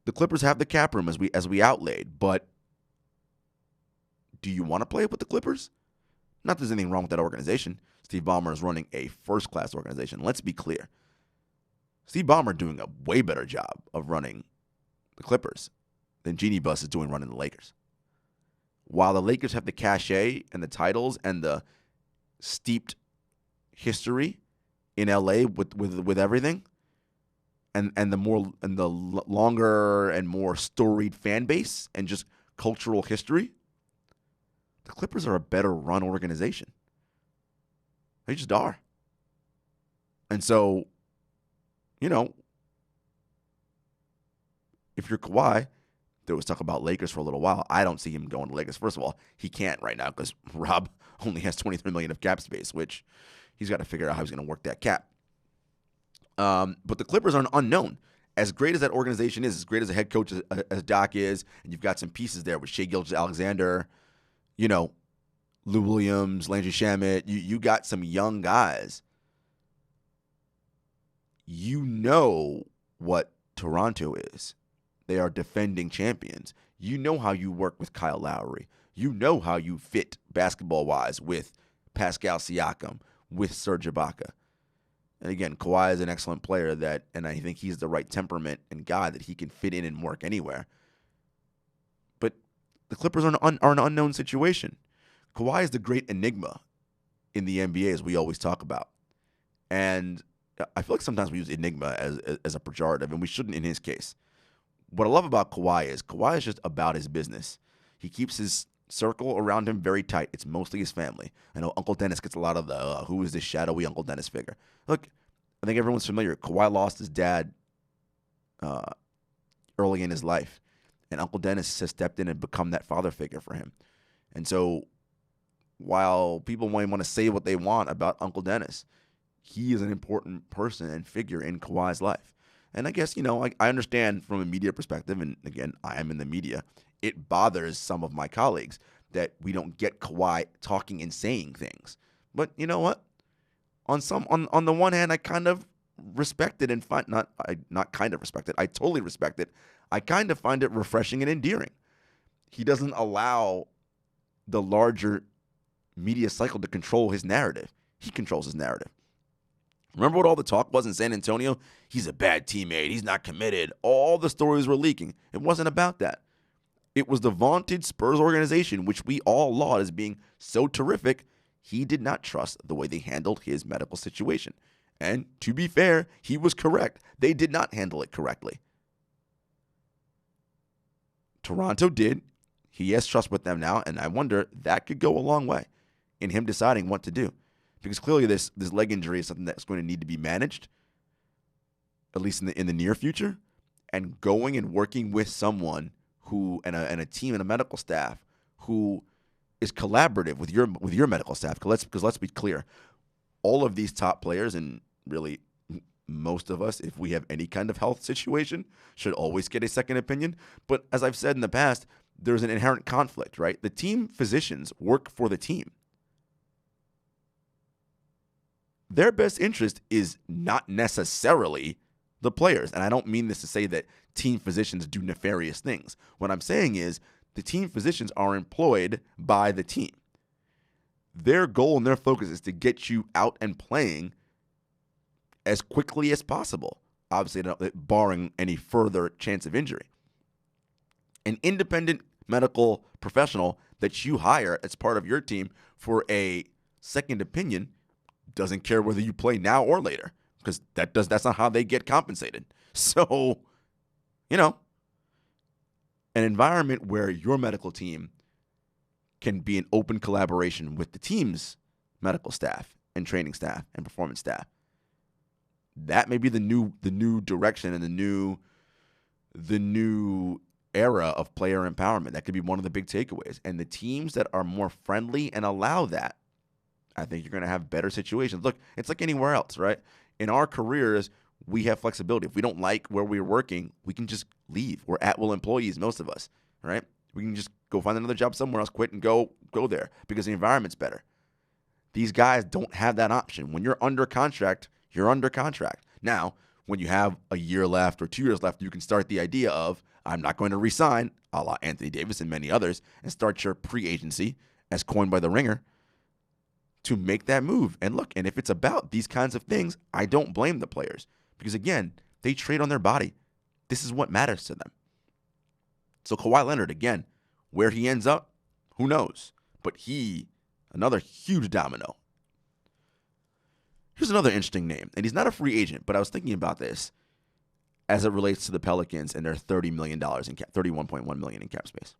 [SPEAKER 2] the Clippers have the cap room as we outlaid, but do you want to play with the Clippers? Not that there's anything wrong with that organization. Steve Ballmer is running a first-class organization. Let's be clear. Steve Ballmer doing a way better job of running the Clippers than Jeannie Buss is doing running the Lakers. While the Lakers have the cachet and the titles and the steeped history in LA with everything, and the longer and more storied fan base and just cultural history, the Clippers are a better run organization. They just are. And so, if you're Kawhi, there was talk about Lakers for a little while. I don't see him going to Lakers. First of all, he can't right now because Rob only has $23 million of cap space, which he's got to figure out how he's going to work that cap. But the Clippers are an unknown. As great as that organization is, as great as a head coach as Doc is, and you've got some pieces there with Shai Gilgeous-Alexander, Lou Williams, Landry Shamet, you got some young guys. You know what Toronto is. They are defending champions. You know how you work with Kyle Lowry. You know how you fit basketball-wise with Pascal Siakam, with Serge Ibaka. And again, Kawhi is an excellent player and I think he's the right temperament and guy that he can fit in and work anywhere. But the Clippers are an unknown situation. Kawhi is the great enigma in the NBA, as we always talk about. And I feel like sometimes we use enigma as a pejorative, and we shouldn't in his case. What I love about Kawhi is just about his business. He keeps his circle around him very tight. It's mostly his family. I know Uncle Dennis gets a lot of the who is this shadowy Uncle Dennis figure. Look, I think everyone's familiar. Kawhi lost his dad early in his life, and Uncle Dennis has stepped in and become that father figure for him. And so while people might want to say what they want about Uncle Dennis, he is an important person and figure in Kawhi's life. And I guess, I understand from a media perspective, and again, I am in the media, it bothers some of my colleagues that we don't get Kawhi talking and saying things. But you know what? On the one hand, I kind of respect it and not kind of respect it. I totally respect it. I kind of find it refreshing and endearing. He doesn't allow the larger media cycle to control his narrative. He controls his narrative. Remember what all the talk was in San Antonio? He's a bad teammate. He's not committed. All the stories were leaking. It wasn't about that. It was the vaunted Spurs organization, which we all laud as being so terrific. He did not trust the way they handled his medical situation. And to be fair, he was correct. They did not handle it correctly. Toronto did. He has trust with them now, and I wonder that could go a long way in him deciding what to do. Because clearly this leg injury is something that's going to need to be managed, at least in the near future. And going and working with someone who and a team and a medical staff who is collaborative with your medical staff. Because let's be clear, all of these top players, and really most of us, if we have any kind of health situation, should always get a second opinion. But as I've said in the past, there's an inherent conflict, right? The team physicians work for the team. Their best interest is not necessarily the players. And I don't mean this to say that team physicians do nefarious things. What I'm saying is the team physicians are employed by the team. Their goal and their focus is to get you out and playing as quickly as possible, obviously barring any further chance of injury. An independent medical professional that you hire as part of your team for a second opinion doesn't care whether you play now or later, because that's not how they get compensated. So, an environment where your medical team can be an open collaboration with the team's medical staff and training staff and performance staff. That may be the new direction and the new era of player empowerment. That could be one of the big takeaways. And the teams that are more friendly and allow that, I think you're going to have better situations. Look, it's like anywhere else, right? In our careers, we have flexibility. If we don't like where we're working, we can just leave. We're at-will employees, most of us, right? We can just go find another job somewhere else, quit, and go there because the environment's better. These guys don't have that option. When you're under contract, you're under contract. Now, when you have a year left or 2 years left, you can start the idea of, I'm not going to resign, a la Anthony Davis and many others, and start your pre-agency, as coined by The Ringer, to make that move. And look, and if it's about these kinds of things, I don't blame the players. Because again, they trade on their body. This is what matters to them. So Kawhi Leonard, again, where he ends up, who knows? But another huge domino. Here's another interesting name. And he's not a free agent, but I was thinking about this as it relates to the Pelicans and their $30 million in cap, $31.1 million in cap space.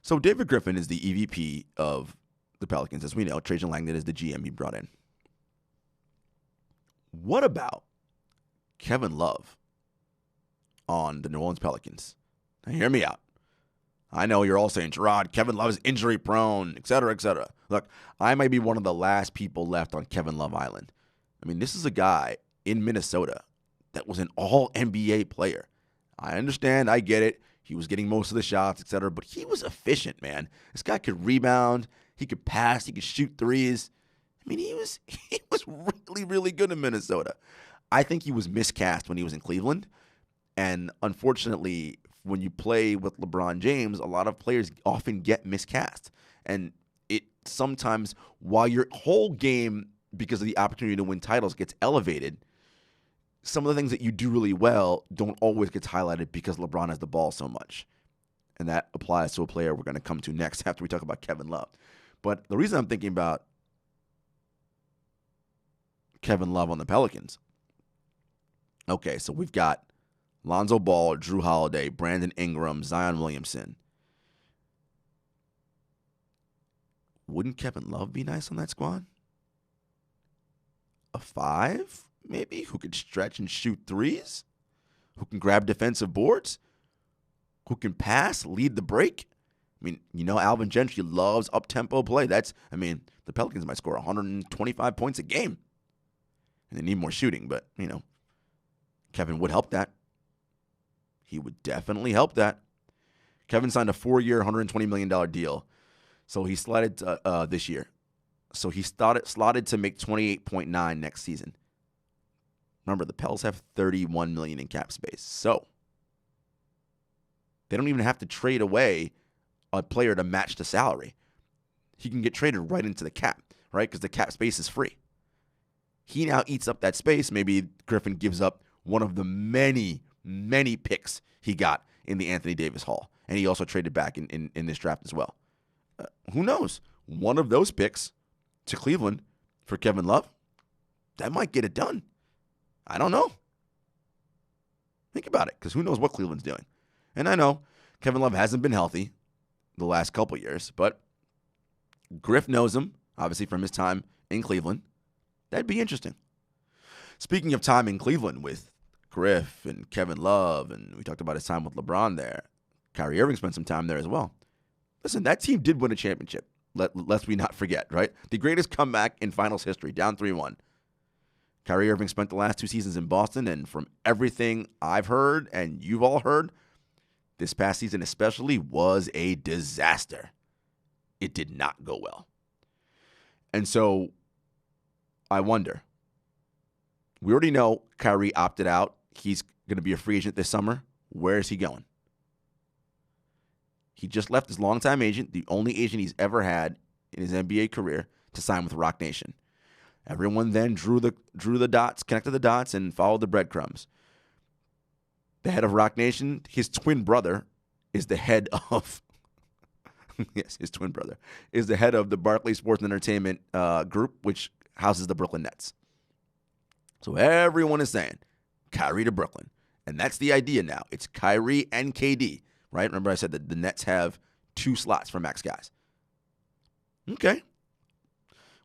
[SPEAKER 2] So David Griffin is the EVP of the Pelicans. As we know, Trajan Langdon is the GM he brought in. What about Kevin Love on the New Orleans Pelicans? Now, hear me out. I know you're all saying, Jarod, Kevin Love is injury prone, et cetera, et cetera. Look, I might be one of the last people left on Kevin Love Island. I mean, this is a guy in Minnesota that was an all-NBA player. I understand. I get it. He was getting most of the shots, et cetera, but he was efficient, man. This guy could rebound. He could pass. He could shoot threes. I mean, he was really, really good in Minnesota. I think he was miscast when he was in Cleveland. And unfortunately, when you play with LeBron James, a lot of players often get miscast. And it sometimes, while your whole game, because of the opportunity to win titles, gets elevated, some of the things that you do really well don't always get highlighted because LeBron has the ball so much. And that applies to a player we're going to come to next after we talk about Kevin Love. But the reason I'm thinking about Kevin Love on the Pelicans, okay, so we've got Lonzo Ball, Drew Holiday, Brandon Ingram, Zion Williamson. Wouldn't Kevin Love be nice on that squad? A 5, maybe, who could stretch and shoot threes, who can grab defensive boards, who can pass, lead the break. I mean, Alvin Gentry loves up-tempo play. The Pelicans might score 125 points a game. And they need more shooting, but, Kevin would help that. He would definitely help that. Kevin signed a 4-year, $120 million deal. So he slotted this year. So he slotted to make $28.9 next season. Remember, the Pels have $31 million in cap space. So they don't even have to trade away a player to match the salary. He can get traded right into the cap, right? Because the cap space is free. He now eats up that space. Maybe Griffin gives up one of the many, many picks he got in the Anthony Davis haul. And he also traded back in this draft as well. Who knows? One of those picks to Cleveland for Kevin Love, that might get it done. I don't know. Think about it, because who knows what Cleveland's doing. And I know Kevin Love hasn't been healthy the last couple years, but Griff knows him, obviously from his time in Cleveland. That'd be interesting. Speaking of time in Cleveland with Griff and Kevin Love, and we talked about his time with LeBron there, Kyrie Irving spent some time there as well. Listen, that team did win a championship. Lest we not forget, right? The greatest comeback in finals history, down 3-1. Kyrie Irving spent the last 2 seasons in Boston, and from everything I've heard and you've all heard, this past season especially was a disaster. It did not go well. And so I wonder, we already know Kyrie opted out. He's going to be a free agent this summer. Where is he going? He just left his longtime agent, the only agent he's ever had in his NBA career, to sign with Roc Nation. Everyone then drew the dots, connected the dots, and followed the breadcrumbs. The head of Roc Nation, his twin brother, is the head of yes, his twin brother is the head of the Barclays Sports and Entertainment group, which houses the Brooklyn Nets. So everyone is saying Kyrie to Brooklyn, and that's the idea now. It's Kyrie and KD. Right? Remember I said that the Nets have 2 slots for max guys. Okay.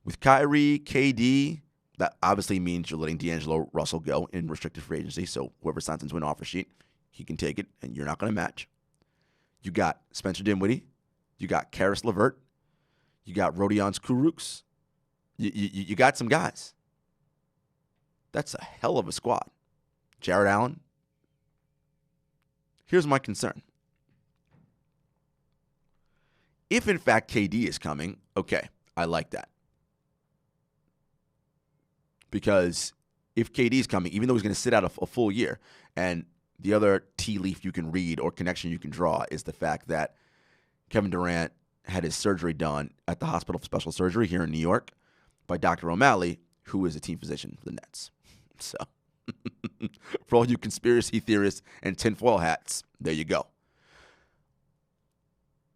[SPEAKER 2] With Kyrie, KD, that obviously means you're letting D'Angelo Russell go in restricted free agency. So whoever signs into an offer sheet, he can take it, and you're not going to match. You got Spencer Dinwiddie. You got Karis LeVert. You got Rodion Kurucs. You got some guys. That's a hell of a squad. Jarrett Allen. Here's my concern. If, in fact, KD is coming, okay, I like that. Because if KD is coming, even though he's going to sit out a full year, and the other tea leaf you can read or connection you can draw is the fact that Kevin Durant had his surgery done at the Hospital for Special Surgery here in New York by Dr. O'Malley, who is a team physician for the Nets. So, for all you conspiracy theorists and tinfoil hats, there you go.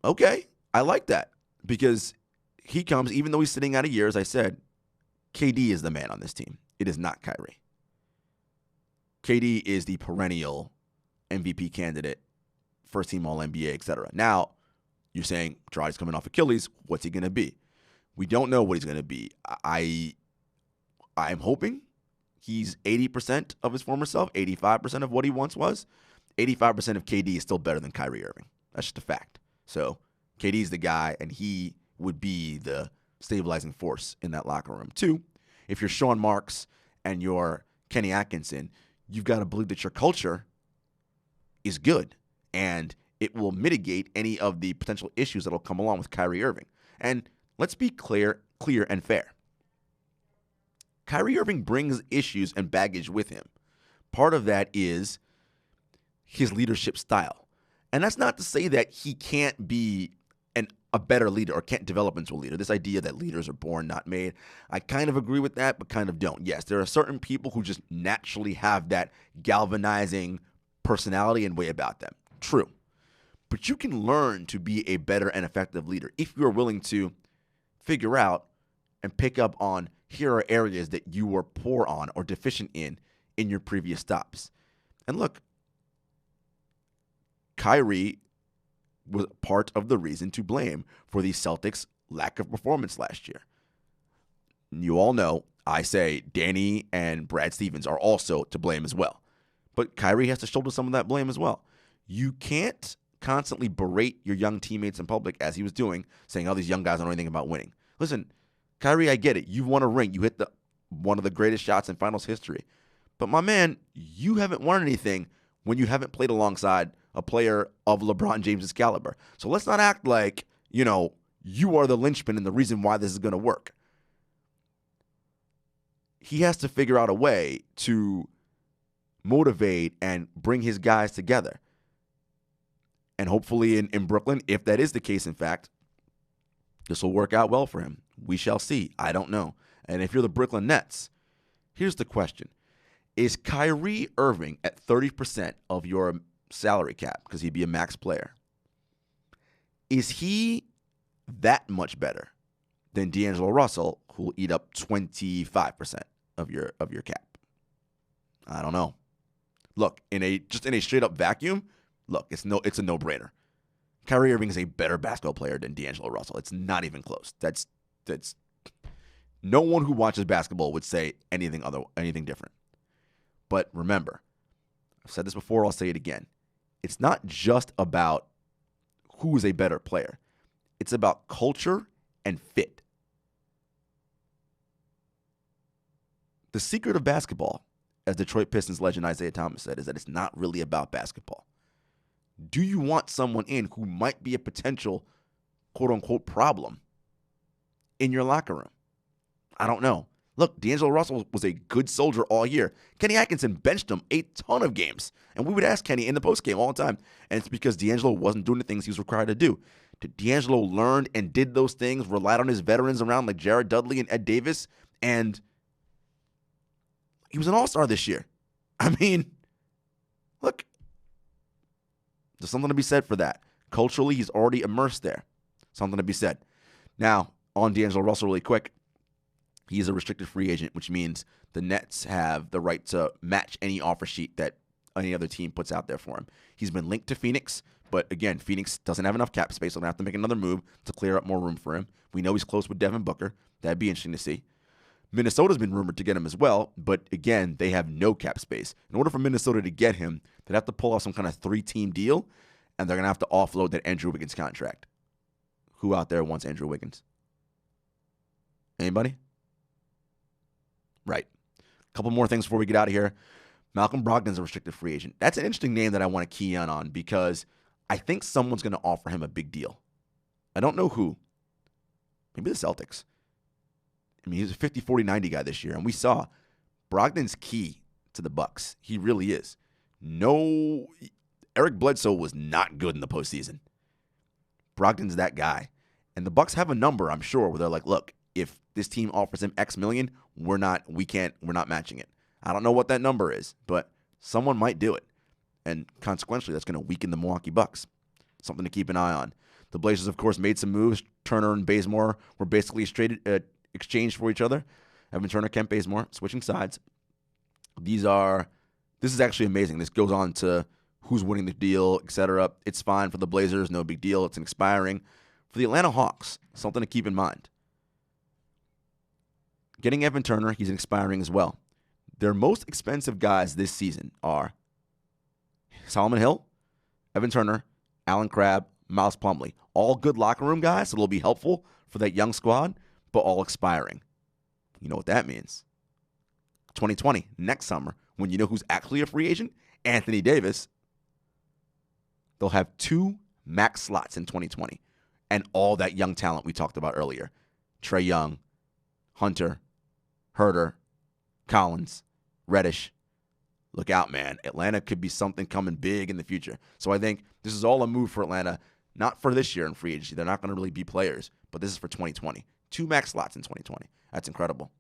[SPEAKER 2] Okay. I like that because he comes, even though he's sitting out a year, as I said, KD is the man on this team. It is not Kyrie. KD is the perennial MVP candidate, first team All-NBA, etc. Now, you're saying Jarod coming off Achilles. What's he going to be? We don't know what he's going to be. I'm hoping he's 80% of his former self, 85% of what he once was. 85% of KD is still better than Kyrie Irving. That's just a fact. So, KD's the guy, and he would be the stabilizing force in that locker room. 2, if you're Sean Marks and you're Kenny Atkinson, you've got to believe that your culture is good, and it will mitigate any of the potential issues that will come along with Kyrie Irving. And let's be clear and fair. Kyrie Irving brings issues and baggage with him. Part of that is his leadership style. And that's not to say that he can't be a better leader or can't develop into a leader. This idea that leaders are born, not made, I kind of agree with that, but kind of don't. Yes, there are certain people who just naturally have that galvanizing personality and way about them. True. But you can learn to be a better and effective leader if you're willing to figure out and pick up on here are areas that you were poor on or deficient in your previous stops. And look, Kyrie was part of the reason to blame for the Celtics' lack of performance last year. You all know I say Danny and Brad Stevens are also to blame as well. But Kyrie has to shoulder some of that blame as well. You can't constantly berate your young teammates in public, as he was doing, saying, oh, these young guys don't know anything about winning. Listen, Kyrie, I get it. You won a ring. You hit one of the greatest shots in finals history. But my man, you haven't won anything when you haven't played alongside a player of LeBron James' caliber. So let's not act like, you are the linchpin and the reason why this is going to work. He has to figure out a way to motivate and bring his guys together. And hopefully in Brooklyn, if that is the case, in fact, this will work out well for him. We shall see. I don't know. And if you're the Brooklyn Nets, here's the question. Is Kyrie Irving at 30% of your salary cap, because he'd be a max player, is he that much better than D'Angelo Russell, who will eat up 25% of your cap? I don't know. Look, in a straight up vacuum, it's a no-brainer. Kyrie Irving is a better basketball player than D'Angelo Russell. It's not even close. That's no one who watches basketball would say anything different. But remember, I've said this before, I'll say it again. It's not just about who is a better player. It's about culture and fit. The secret of basketball, as Detroit Pistons legend Isaiah Thomas said, is that it's not really about basketball. Do you want someone in who might be a potential quote-unquote problem in your locker room? I don't know. Look, D'Angelo Russell was a good soldier all year. Kenny Atkinson benched him a ton of games. And we would ask Kenny in the postgame all the time. And it's because D'Angelo wasn't doing the things he was required to do. D'Angelo learned and did those things, relied on his veterans around like Jared Dudley and Ed Davis, and he was an all-star this year. I mean, look, there's something to be said for that. Culturally, he's already immersed there. Something to be said. Now, on D'Angelo Russell really quick, he's a restricted free agent, which means the Nets have the right to match any offer sheet that any other team puts out there for him. He's been linked to Phoenix, but again, Phoenix doesn't have enough cap space, so they're going to have to make another move to clear up more room for him. We know he's close with Devin Booker. That'd be interesting to see. Minnesota's been rumored to get him as well, but again, they have no cap space. In order for Minnesota to get him, they'd have to pull off some kind of 3-team deal, and they're going to have to offload that Andrew Wiggins contract. Who out there wants Andrew Wiggins? Anybody? Right. A couple more things before we get out of here. Malcolm Brogdon's a restricted free agent. That's an interesting name that I want to key in on because I think someone's going to offer him a big deal. I don't know who. Maybe the Celtics. I mean, he's a 50, 40, 90 guy this year, and we saw Brogdon's key to the Bucks. He really is. Eric Bledsoe was not good in the postseason. Brogdon's that guy. And the Bucks have a number, I'm sure, where they're like, look, if this team offers him X million, we're not matching it. I don't know what that number is, but someone might do it. And consequently, that's going to weaken the Milwaukee Bucks. Something to keep an eye on. The Blazers, of course, made some moves. Turner and Bazemore were basically exchanged for each other. Evan Turner, Kent Bazemore, switching sides. This is actually amazing. This goes on to who's winning the deal, etc. It's fine for the Blazers, no big deal. It's an expiring. For the Atlanta Hawks, something to keep in mind. Getting Evan Turner, he's expiring as well. Their most expensive guys this season are Solomon Hill, Evan Turner, Alan Crabb, Miles Plumlee. All good locker room guys, so it'll be helpful for that young squad, but all expiring. You know what that means. 2020, next summer, when you know who's actually a free agent, Anthony Davis, they'll have 2 max slots in 2020. And all that young talent we talked about earlier. Trae Young, Hunter, Herter, Collins, Reddish. Look out, man. Atlanta could be something coming big in the future. So I think this is all a move for Atlanta, not for this year in free agency. They're not going to really be players, but this is for 2020. 2 max slots in 2020. That's incredible.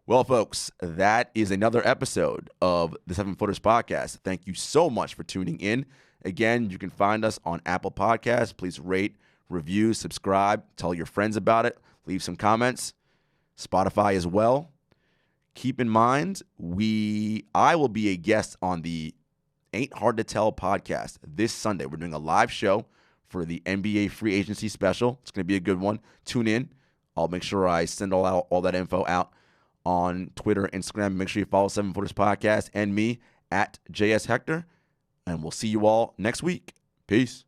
[SPEAKER 2] Well, folks, that is another episode of the 7-Footers Podcast. Thank you so much for tuning in. Again, you can find us on Apple Podcasts. Please rate, review, subscribe, tell your friends about it, leave some comments. Spotify as well. Keep in mind, I will be a guest on the Ain't Hard to Tell podcast this Sunday. We're doing a live show for the NBA free agency special. It's going to be a good one. Tune in. I'll make sure I send all that info out on Twitter, Instagram. Make sure you follow 7-Footers Podcast and me at JS Hector. And we'll see you all next week. Peace.